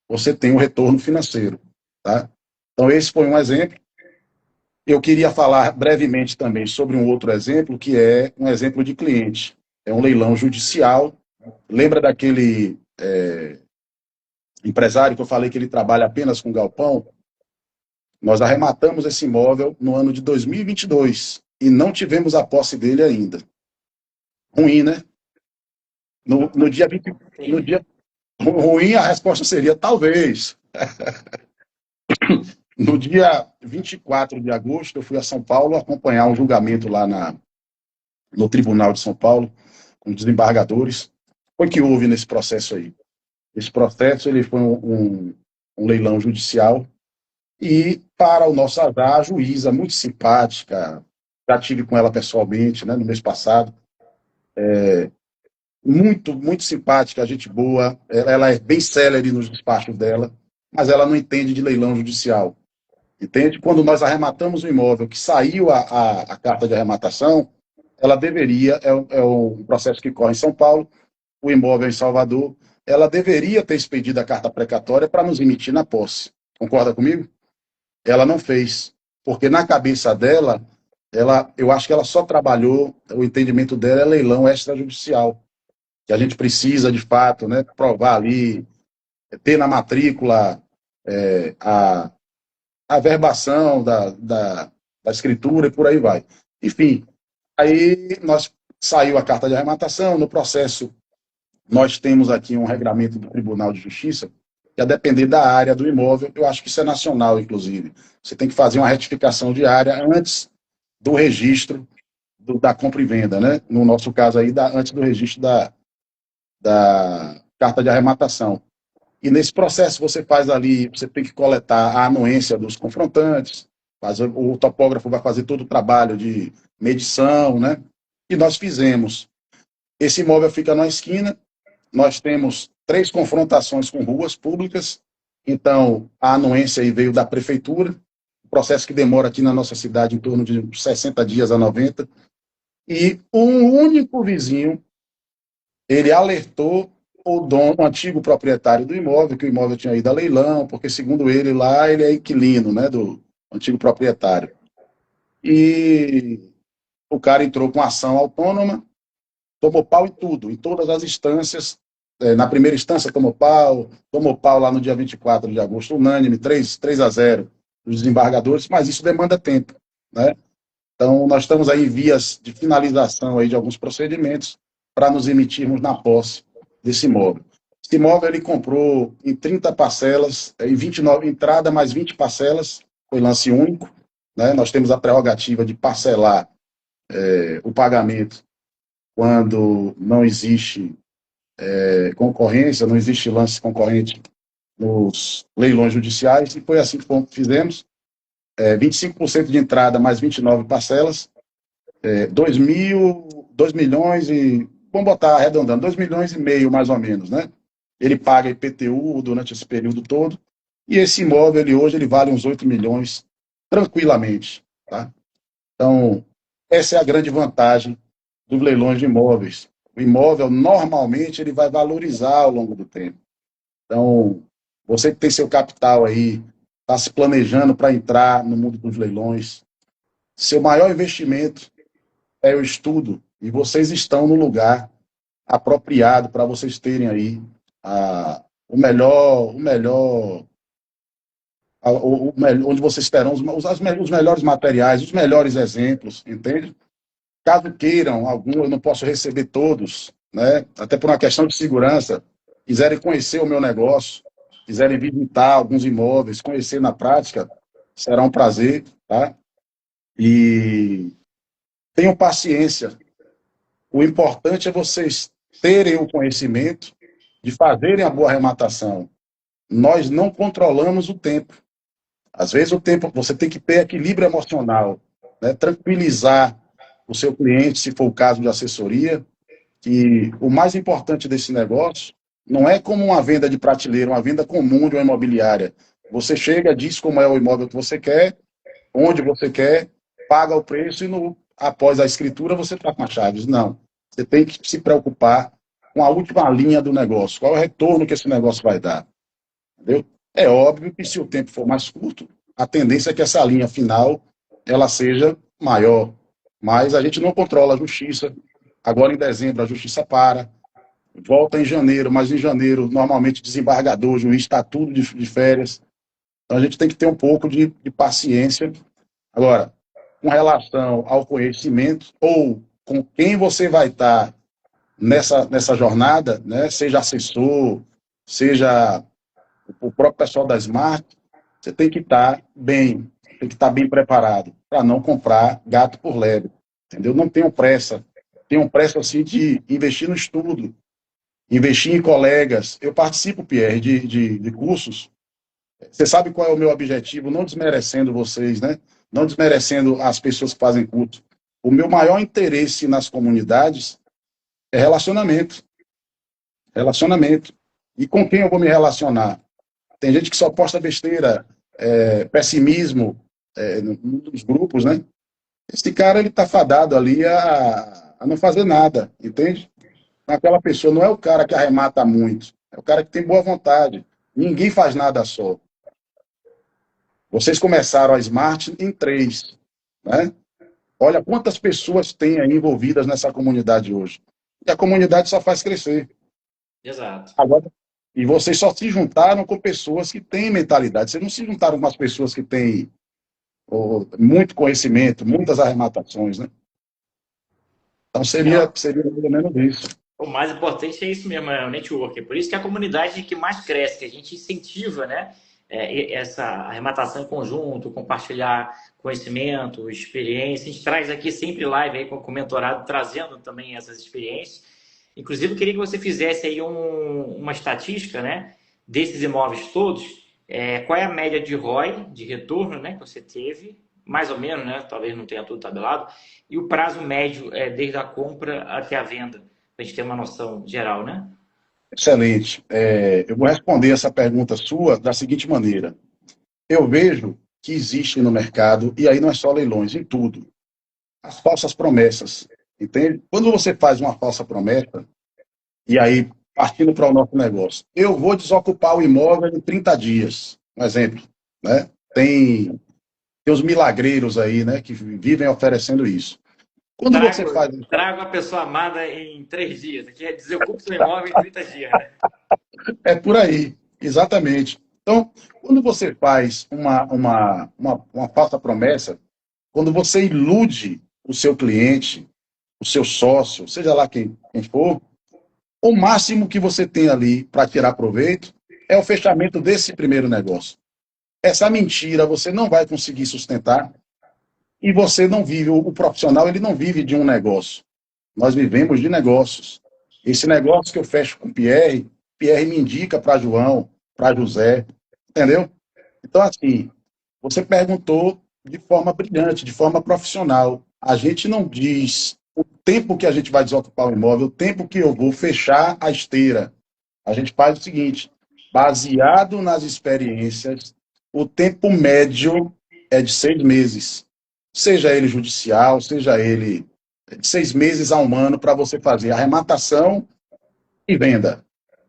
você tem um retorno financeiro, tá? Então, esse foi um exemplo. Eu queria falar brevemente também sobre um outro exemplo, que é um exemplo de cliente. É um leilão judicial. Lembra daquele empresário que eu falei que ele trabalha apenas com galpão? Nós arrematamos esse imóvel no ano de 2022 e não tivemos a posse dele ainda. Ruim, né? No dia 20, no dia ruim, a resposta seria talvez. No dia 24 de agosto, eu fui a São Paulo acompanhar um julgamento lá no Tribunal de São Paulo, com desembargadores. Foi que houve nesse processo aí. Esse processo ele foi um leilão judicial e, para o nosso azar, a juíza, muito simpática, já tive com ela pessoalmente, né, no mês passado, muito, muito simpática, gente boa, ela é bem célere nos despachos dela, mas ela não entende de leilão judicial. Entende? Quando nós arrematamos o imóvel, que saiu a carta de arrematação, ela deveria, é um processo que corre em São Paulo, o imóvel em Salvador, ela deveria ter expedido a carta precatória para nos emitir na posse. Concorda comigo? Ela não fez, porque na cabeça dela, eu acho que ela só trabalhou, o entendimento dela é leilão extrajudicial, que a gente precisa, de fato, né, provar ali, ter na matrícula a averbação da escritura e por aí vai. Enfim, aí saiu a carta de arrematação, no processo nós temos aqui um regramento do Tribunal de Justiça, que a depender da área do imóvel, eu acho que isso é nacional, inclusive, você tem que fazer uma retificação de área antes do registro da compra e venda, né? No nosso caso aí, antes do registro da carta de arrematação. E nesse processo você faz ali, você tem que coletar a anuência dos confrontantes, o topógrafo vai fazer todo o trabalho de medição, né? E nós fizemos. Esse imóvel fica na esquina, nós temos 3 confrontações com ruas públicas, então a anuência aí veio da prefeitura, processo que demora aqui na nossa cidade em torno de 60 dias a 90, e um único vizinho, ele alertou o dono, o antigo proprietário do imóvel, que o imóvel tinha ido a leilão, porque, segundo ele, lá ele é inquilino, né, do antigo proprietário. E o cara entrou com ação autônoma, tomou pau em tudo, em todas as instâncias. Na primeira instância tomou pau lá no dia 24 de agosto, unânime, 3-0 dos desembargadores, mas isso demanda tempo, né? Então, nós estamos aí em vias de finalização aí de alguns procedimentos para nos emitirmos na posse desse imóvel. Esse imóvel ele comprou em 30 parcelas, em 29, entrada mais 20 parcelas, foi lance único, né? Nós temos a prerrogativa de parcelar o pagamento quando não existe concorrência, não existe lance concorrente nos leilões judiciais, e foi assim que fizemos. 25% de entrada mais 29 parcelas, 2 milhões e, vamos botar arredondando, 2,5 milhões mais ou menos, né? Ele paga IPTU durante esse período todo, e esse imóvel hoje ele vale uns 8 milhões tranquilamente, tá? Então, essa é a grande vantagem dos leilões de imóveis. O imóvel, normalmente, ele vai valorizar ao longo do tempo. Então, você que tem seu capital aí, está se planejando para entrar no mundo dos leilões, seu maior investimento é o estudo, e vocês estão no lugar apropriado para vocês terem aí onde vocês terão os melhores materiais, os melhores exemplos, entende? Caso queiram algum, eu não posso receber todos, né? Até por uma questão de segurança, quiserem conhecer o meu negócio, quiserem visitar alguns imóveis, conhecer na prática, será um prazer, tá? E tenham paciência. O importante é vocês terem o conhecimento de fazerem a boa arrematação. Nós não controlamos o tempo. Às vezes o tempo, você tem que ter equilíbrio emocional, né? Tranquilizar o seu cliente, se for o caso de assessoria, que o mais importante desse negócio não é como uma venda de prateleira, uma venda comum de uma imobiliária. Você chega, diz como é o imóvel que você quer, onde você quer, paga o preço e após a escritura você está com as chaves. Não. Você tem que se preocupar com a última linha do negócio. Qual é o retorno que esse negócio vai dar? Entendeu? É óbvio que se o tempo for mais curto, a tendência é que essa linha final ela seja maior. Mas a gente não controla a justiça. Agora, em dezembro, a justiça para, volta em janeiro, mas em janeiro, normalmente, desembargador, juiz, está tudo de férias. Então, a gente tem que ter um pouco de paciência. Agora, com relação ao conhecimento, ou com quem você vai estar nessa jornada, né, seja assessor, seja o próprio pessoal da Smart, você tem que estar bem preparado para não comprar gato por lebre, entendeu? Não tenham pressa assim de investir no estudo, investir em colegas. Eu participo, Pierre, de cursos. Você sabe qual é o meu objetivo, não desmerecendo vocês, né? Não desmerecendo as pessoas que fazem curso. O meu maior interesse nas comunidades é relacionamento. Relacionamento. E com quem eu vou me relacionar? Tem gente que só posta besteira, pessimismo nos grupos, né? Esse cara, ele tá fadado ali a não fazer nada, entende? Aquela pessoa não é o cara que arremata muito, é o cara que tem boa vontade. Ninguém faz nada só. Vocês começaram a Smart em 3, né? Olha quantas pessoas tem aí envolvidas nessa comunidade hoje. E a comunidade só faz crescer. Exato. Agora, e vocês só se juntaram com pessoas que têm mentalidade. Vocês não se juntaram com as pessoas que têm muito conhecimento, muitas arrematações, né? Então seria mais ou menos isso. O mais importante é isso mesmo, é o network. É por isso que é a comunidade que mais cresce, que a gente incentiva, né? Essa arrematação em conjunto, compartilhar conhecimento, experiência. A gente traz aqui sempre live aí com o mentorado, trazendo também essas experiências. Inclusive, eu queria que você fizesse aí uma estatística, né? Desses imóveis todos. Qual é a média de ROI, de retorno, né? Que você teve, mais ou menos, né? Talvez não tenha tudo tabelado. E o prazo médio desde a compra até a venda, para a gente ter uma noção geral, né? Excelente. Eu vou responder essa pergunta sua da seguinte maneira. Eu vejo que existe no mercado, e aí não é só leilões, em tudo, as falsas promessas, entende? Quando você faz uma falsa promessa, e aí partindo para o nosso negócio. Eu vou desocupar o imóvel em 30 dias, um exemplo, né? Tem os milagreiros aí, né, que vivem oferecendo isso. Quando você Trago, faz trago a pessoa amada em 3 dias. Aqui é desocupe seu imóvel em 30 dias, né? é por aí, exatamente. Então, quando você faz uma falsa promessa, quando você ilude o seu cliente, o seu sócio, seja lá quem for, o máximo que você tem ali para tirar proveito é o fechamento desse primeiro negócio. Essa mentira você não vai conseguir sustentar e você não vive, o profissional ele não vive de um negócio. Nós vivemos de negócios. Esse negócio que eu fecho com o Pierre, Pierre me indica para João, para José, entendeu? Então, assim, você perguntou de forma brilhante, de forma profissional. A gente não diz o tempo que a gente vai desocupar o imóvel, o tempo que eu vou fechar a esteira. A gente faz o seguinte, baseado nas experiências, o tempo médio é de 6 meses. Seja ele judicial, seja ele de 6 meses a um ano para você fazer arrematação e venda,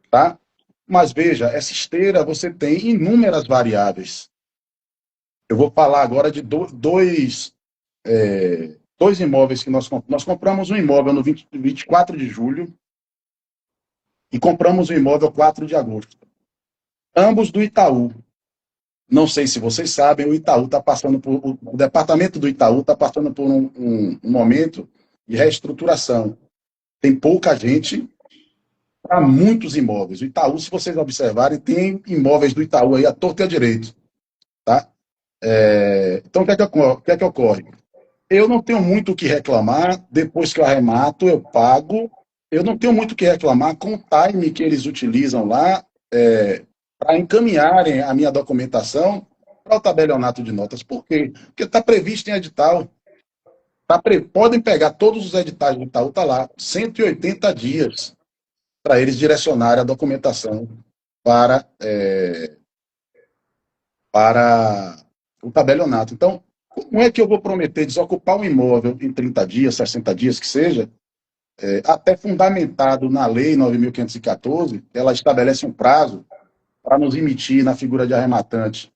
tá? Mas veja, essa esteira você tem inúmeras variáveis. Eu vou falar agora de dois imóveis que nós compramos um imóvel no 24 de julho e compramos um imóvel 4 de agosto. Ambos do Itaú. Não sei se vocês sabem, o Itaú está passando por. O departamento do Itaú está passando por um momento de reestruturação. Tem pouca gente para muitos imóveis. O Itaú, se vocês observarem, tem imóveis do Itaú aí à torta e à direita. Tá? Então, o que é que ocorre? Eu não tenho muito o que reclamar, depois que eu arremato, eu pago. Eu não tenho muito o que reclamar com o time que eles utilizam lá para encaminharem a minha documentação para o tabelionato de notas. Por quê? Porque está previsto em edital. Podem pegar todos os editais do Itaú, está lá, 180 dias para eles direcionarem a documentação para, para o tabelionato. Então, como é que eu vou prometer desocupar um imóvel em 30 dias, 60 dias que seja, até fundamentado na Lei 9.514, ela estabelece um prazo para nos emitir na figura de arrematante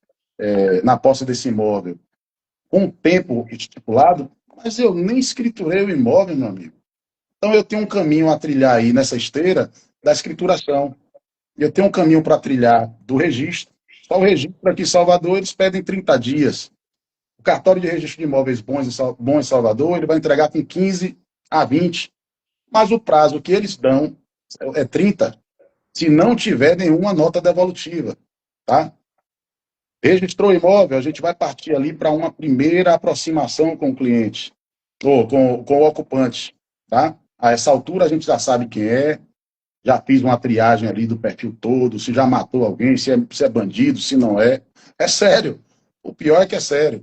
na posse desse imóvel, com um tempo estipulado, mas eu nem escriturei o imóvel, meu amigo. Então eu tenho um caminho a trilhar aí nessa esteira da escrituração. Eu tenho um caminho para trilhar do registro. Só o registro aqui em Salvador, eles pedem 30 dias. O cartório de registro de imóveis bons em Salvador, ele vai entregar com 15 a 20. Mas o prazo que eles dão é 30, se não tiver nenhuma nota devolutiva. Tá? Registrou o imóvel, a gente vai partir ali para uma primeira aproximação com o cliente, ou com o ocupante. Tá? A essa altura a gente já sabe quem é, já fiz uma triagem ali do perfil todo, se já matou alguém, se é bandido, se não é. É sério. O pior é que é sério.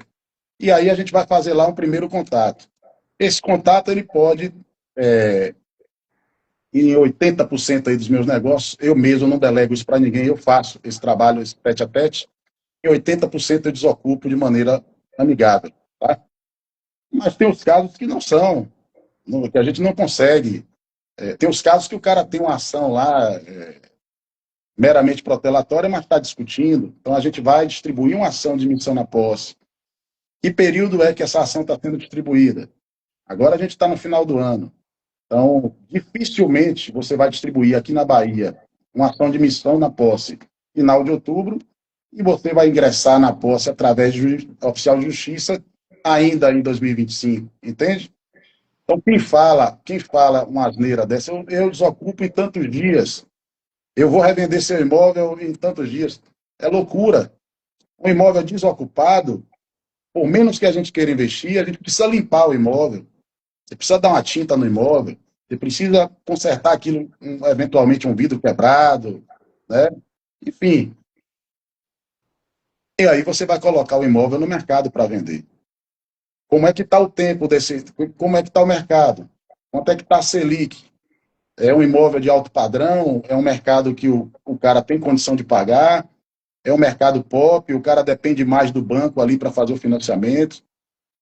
E aí a gente vai fazer lá um primeiro contato. Esse contato, ele pode, em 80% aí dos meus negócios, eu mesmo não delego isso para ninguém, eu faço esse trabalho, esse tete a tete, e 80% eu desocupo de maneira amigável. Tá? Mas tem os casos que não são, que a gente não consegue. Tem os casos que o cara tem uma ação lá meramente protelatória, mas está discutindo. Então a gente vai distribuir uma ação de missão na posse. Que período é que essa ação está sendo distribuída? Agora a gente está no final do ano. Então, dificilmente você vai distribuir aqui na Bahia uma ação de missão na posse final de outubro e você vai ingressar na posse através do oficial de justiça ainda em 2025, entende? Então, quem fala uma asneira dessa, eu desocupo em tantos dias, eu vou revender seu imóvel em tantos dias. É loucura. Um imóvel desocupado, por menos que a gente queira investir, a gente precisa limpar o imóvel. Você precisa dar uma tinta no imóvel, você precisa consertar aquilo, eventualmente um vidro quebrado, né? Enfim. E aí você vai colocar o imóvel no mercado para vender. Como é que está o tempo desse... Como é que está o mercado? Quanto é que está a Selic? É um imóvel de alto padrão? É um mercado que o cara tem condição de pagar? É um mercado pop? O cara depende mais do banco ali para fazer o financiamento?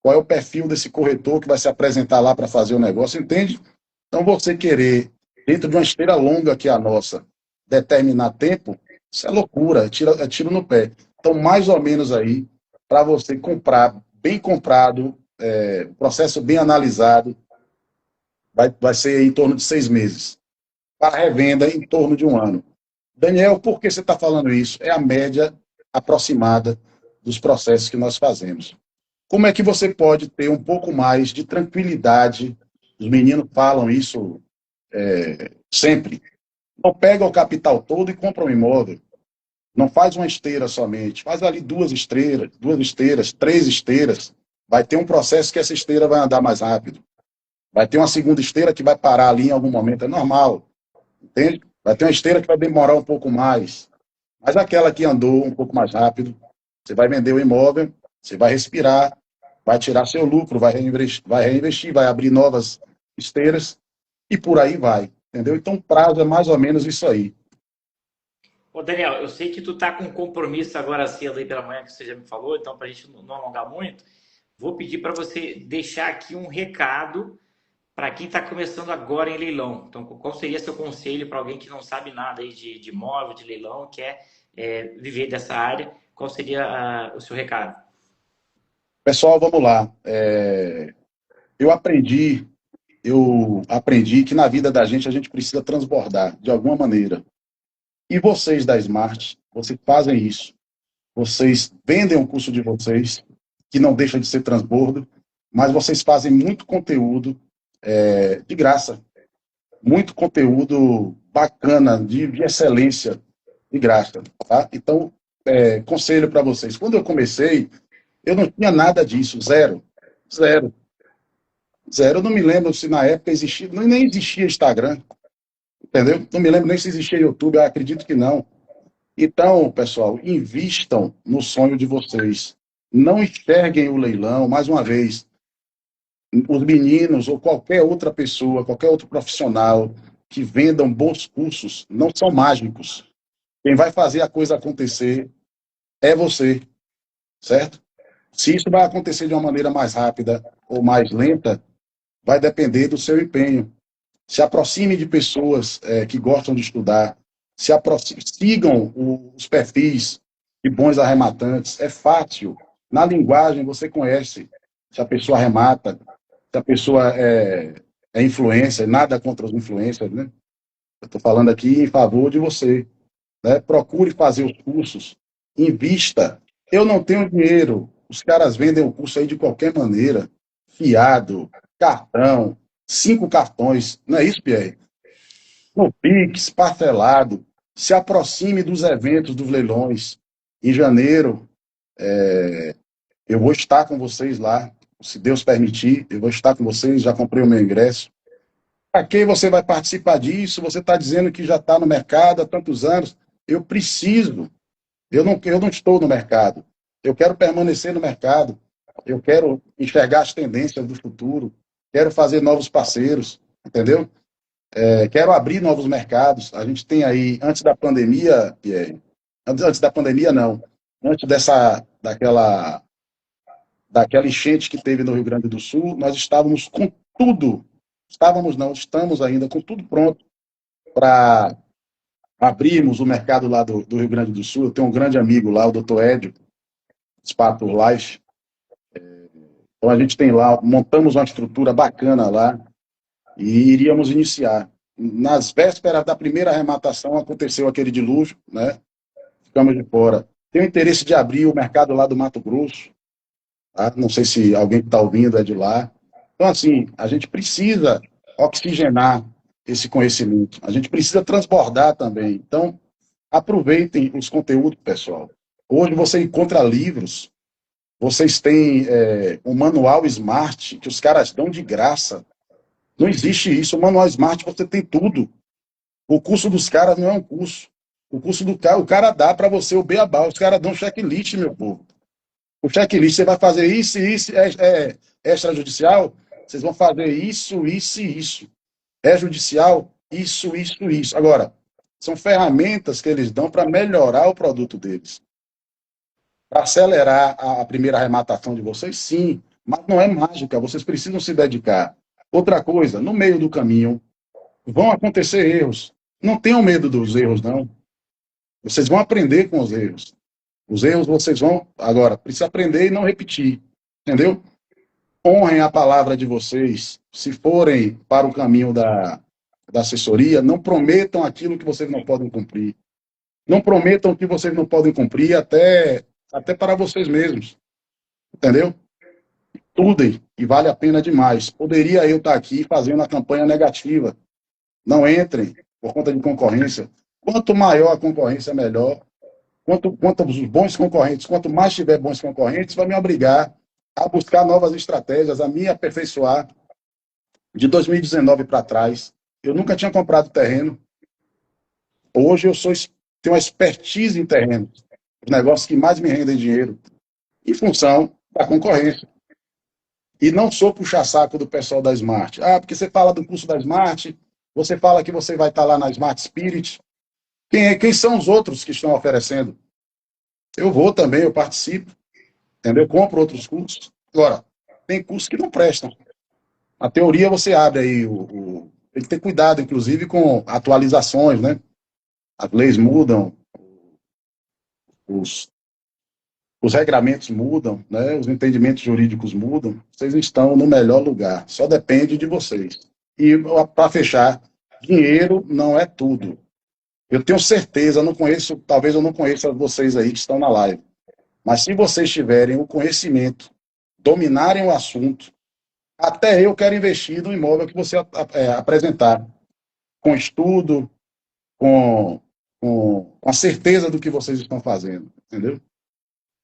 Qual é o perfil desse corretor que vai se apresentar lá para fazer o negócio? Entende? Então, você querer dentro de uma esteira longa que é a nossa, determinar tempo, isso é loucura, é tiro no pé. Então, mais ou menos aí, para você comprar, bem comprado, processo bem analisado, vai ser em torno de 6 meses. Para revenda, em torno de um ano. Daniel, por que você está falando isso? É a média aproximada dos processos que nós fazemos. Como é que você pode ter um pouco mais de tranquilidade? Os meninos falam isso sempre. Não pega o capital todo e compra um imóvel. Não faz uma esteira somente. Faz ali duas esteiras, três esteiras. Vai ter um processo que essa esteira vai andar mais rápido. Vai ter uma segunda esteira que vai parar ali em algum momento. É normal. Entende? Vai ter uma esteira que vai demorar um pouco mais. Mas aquela que andou um pouco mais rápido, você vai vender o imóvel, você vai respirar, vai tirar seu lucro, vai reinvestir, vai abrir novas esteiras e por aí vai. Entendeu? Então, o prazo é mais ou menos isso aí. Ô, Daniel, eu sei que tu tá com um compromisso agora cedo aí pela manhã, que você já me falou, então para a gente não alongar muito, vou pedir para você deixar aqui um recado para quem está começando agora em leilão. Então, qual seria seu conselho para alguém que não sabe nada aí de imóvel, de leilão, quer viver dessa área? Qual seria o seu recado? Pessoal, vamos lá. Eu aprendi, eu aprendi que na vida da gente a gente precisa transbordar de alguma maneira. E vocês da Smart, vocês fazem isso. Vocês vendem o curso de vocês, que não deixa de ser transbordo, mas vocês fazem muito conteúdo de graça. Muito conteúdo bacana, de excelência, de graça. Tá? Então, conselho para vocês. Quando eu comecei, eu não tinha nada disso, zero. Zero. Zero. Eu não me lembro se na época existia, nem existia Instagram, entendeu? Não me lembro nem se existia YouTube, eu acredito que não. Então, pessoal, invistam no sonho de vocês. Não enxerguem o leilão, mais uma vez, os meninos ou qualquer outra pessoa, qualquer outro profissional que vendam bons cursos, não são mágicos. Quem vai fazer a coisa acontecer é você, certo? Se isso vai acontecer de uma maneira mais rápida ou mais lenta, vai depender do seu empenho. Se aproxime de pessoas que gostam de estudar, sigam os perfis de bons arrematantes. É fácil. Na linguagem você conhece se a pessoa arremata, se a pessoa é influencer, nada contra os influencers, né? Eu estou falando aqui em favor de você. Né? Procure fazer os cursos, invista. Eu não tenho dinheiro. Os caras vendem o curso aí de qualquer maneira. Fiado, cartão, 5 cartões. Não é isso, Pierre? No Pix, parcelado. Se aproxime dos eventos, dos leilões. Em janeiro, eu vou estar com vocês lá. Se Deus permitir, eu vou estar com vocês. Já comprei o meu ingresso. Para quem você vai participar disso? Você está dizendo que já está no mercado há tantos anos. Eu preciso. Eu não estou no mercado. Eu quero permanecer no mercado. Eu quero enxergar as tendências do futuro. Quero fazer novos parceiros. Entendeu? Quero abrir novos mercados. A gente tem aí, antes da pandemia, Pierre, antes da pandemia, não. Antes daquela enchente que teve no Rio Grande do Sul, nós estávamos com tudo. Estávamos, não, estamos ainda com tudo pronto para abrirmos o mercado lá do Rio Grande do Sul. Eu tenho um grande amigo lá, o Dr. Edio, Spato Life. Então a gente tem lá, montamos uma estrutura bacana lá e iríamos iniciar. Nas vésperas da primeira arrematação aconteceu aquele dilúvio, né? Ficamos de fora. Tenho interesse de abrir o mercado lá do Mato Grosso. Tá? Não sei se alguém que está ouvindo é de lá. Então, assim, a gente precisa oxigenar esse conhecimento. A gente precisa transbordar também. Então, aproveitem os conteúdos, pessoal. Hoje você encontra livros, vocês têm um manual Smart que os caras dão de graça. Não existe isso. O manual Smart você tem tudo. O curso dos caras não é um curso. O curso do cara, o cara dá para você o beabá. Os caras dão checklist, meu povo. O checklist, você vai fazer isso e isso, extrajudicial, vocês vão fazer isso, isso e isso. É judicial, isso. Agora, são ferramentas que eles dão para melhorar o produto deles. Para acelerar a primeira arrematação de vocês, sim, mas não é mágica, vocês precisam se dedicar. Outra coisa, no meio do caminho, Vão acontecer erros. Não tenham medo dos erros, não. Vocês vão aprender com os erros. Os erros vocês vão. Agora, precisa aprender e não repetir. Entendeu? Honrem a palavra de vocês. Se forem para o caminho da assessoria, não prometam aquilo que vocês não podem cumprir. Não prometam que vocês não podem cumprir até para vocês mesmos. Entendeu? Estudem, e vale a pena demais. Poderia eu estar aqui fazendo a campanha negativa. Não entrem por conta de concorrência. Quanto maior a concorrência, melhor. Quanto os bons concorrentes, quanto mais tiver bons concorrentes, vai me obrigar a buscar novas estratégias, a me aperfeiçoar. De 2019 para trás, eu nunca tinha comprado terreno. Hoje tenho uma expertise em terrenos, os negócios que mais me rendem dinheiro, em função da concorrência. E não sou puxa-saco do pessoal da Smart. Ah, porque você fala do curso da Smart, você fala que você vai estar lá na Smart Spirit. Quem são os outros que estão oferecendo? Eu vou também, eu participo, entendeu? Eu compro outros cursos. Agora, tem cursos que não prestam. A teoria você abre aí, tem que ter cuidado, inclusive, com atualizações, né? As leis mudam, os, os regramentos mudam, né? Os entendimentos jurídicos mudam. Vocês estão no melhor lugar. Só depende de vocês. E, para fechar, dinheiro não é tudo. Eu tenho certeza, talvez eu não conheça vocês aí que estão na live, mas se vocês tiverem o conhecimento, dominarem o assunto, até eu quero investir no imóvel que você apresentar, com estudo, com a certeza do que vocês estão fazendo, entendeu?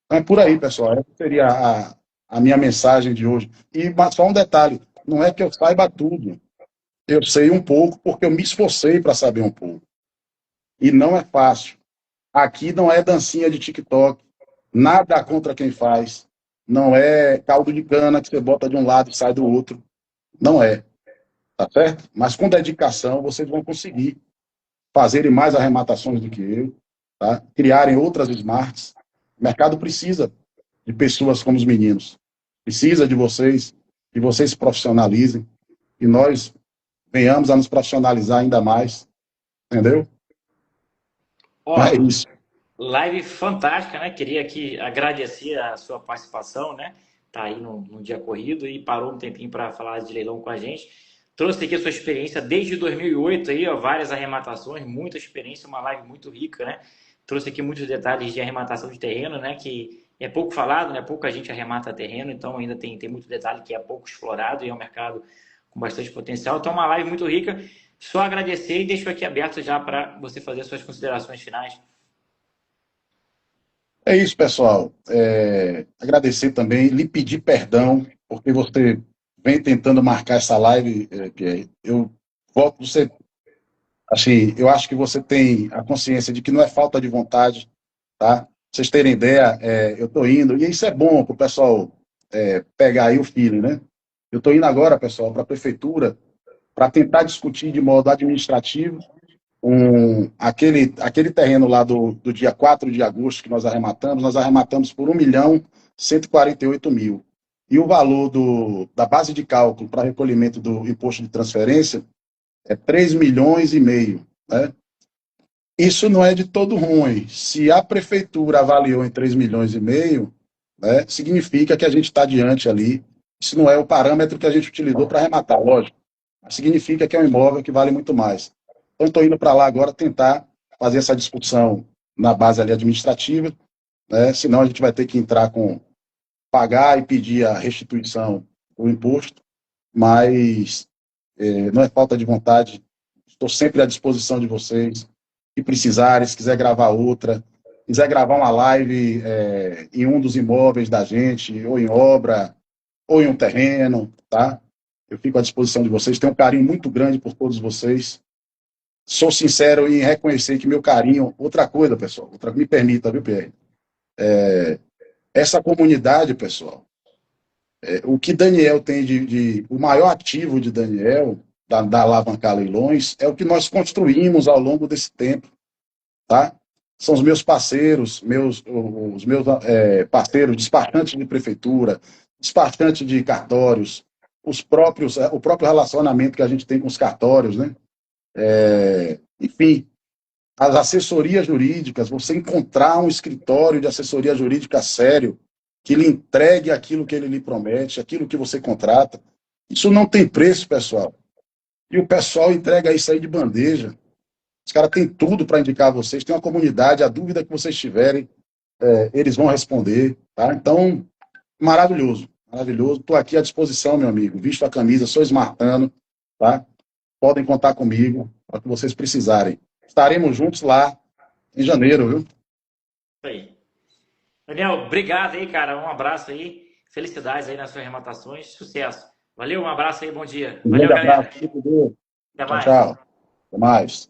Então é por aí, pessoal. Essa seria a minha mensagem de hoje. E só um detalhe, não é que eu saiba tudo. Eu sei um pouco porque eu me esforcei para saber um pouco. E não é fácil. Aqui não é dancinha de TikTok, nada contra quem faz. Não é caldo de cana que você bota de um lado e sai do outro. Não é. Tá certo? Mas com dedicação vocês vão conseguir fazerem mais arrematações do que eu, tá? Criarem outras smarts. O mercado precisa de pessoas como os meninos. Precisa de vocês, que vocês se profissionalizem, e nós venhamos a nos profissionalizar ainda mais. Entendeu? Ó, É isso. live fantástica, né? Queria aqui agradecer a sua participação, né? Tá aí no dia corrido e parou um tempinho para falar de leilão com a gente. Trouxe aqui a sua experiência desde 2008 aí, ó, várias arrematações, muita experiência, uma live muito rica, né? Trouxe aqui muitos detalhes de arrematação de terreno, né? Que é pouco falado, né? Pouca gente arremata terreno, então ainda tem muito detalhe que é pouco explorado e é um mercado com bastante potencial. Então, uma live muito rica. Só agradecer e deixo aqui aberto já para você fazer suas considerações finais. É isso, pessoal. Agradecer também, lhe pedir perdão, porque você vem tentando marcar essa live, Pierre. Eu volto, assim, eu acho que você tem a consciência de que não é falta de vontade, tá? Pra vocês terem ideia, eu estou indo, e isso é bom para o pessoal pegar aí o feeling, né? Eu estou indo agora, pessoal, para a prefeitura, para tentar discutir de modo administrativo aquele terreno lá do dia 4 de agosto que nós arrematamos por 1.148.000. E o valor da base de cálculo para recolhimento do imposto de transferência é 3,5 milhões, né? Isso não é de todo ruim. Se a prefeitura avaliou em 3,5 milhões, né, significa que a gente está diante ali. Isso não é o parâmetro que a gente utilizou para arrematar, lógico. Mas significa que é um imóvel que vale muito mais. Então, estou indo para lá agora tentar fazer essa discussão na base ali administrativa, né? Senão a gente vai ter que entrar pagar e pedir a restituição do imposto, mas não é falta de vontade, estou sempre à disposição de vocês, se precisarem, se quiser gravar outra, quiser gravar uma live em um dos imóveis da gente, ou em obra, ou em um terreno, tá? Eu fico à disposição de vocês, tenho um carinho muito grande por todos vocês. Sou sincero em reconhecer que meu carinho... Outra coisa, pessoal, me permita, viu, Pierre? Essa comunidade, pessoal, o que Daniel tem o maior ativo de Daniel, da Alavancar Leilões, é o que nós construímos ao longo desse tempo, tá? São os meus parceiros, os meus parceiros, despachantes de prefeitura, despachantes de cartórios, o próprio relacionamento que a gente tem com os cartórios, né? Enfim, as assessorias jurídicas, você encontrar um escritório de assessoria jurídica sério, que lhe entregue aquilo que ele lhe promete, aquilo que você contrata, isso não tem preço, pessoal. E o pessoal entrega isso aí de bandeja. Os caras têm tudo para indicar vocês, tem uma comunidade, a dúvida que vocês tiverem, eles vão responder, tá? Então, maravilhoso, maravilhoso. Estou aqui à disposição, meu amigo. Visto a camisa, sou esmartano, tá? Podem contar comigo para o que vocês precisarem. Estaremos juntos lá em janeiro, viu? Isso aí. Daniel, obrigado aí, cara. Um abraço aí. Felicidades aí nas suas arrematações. Sucesso. Valeu, um abraço aí, bom dia. Um Valeu, grande galera. abraço. Fique com Deus. Até Tchau, mais. tchau. Até mais.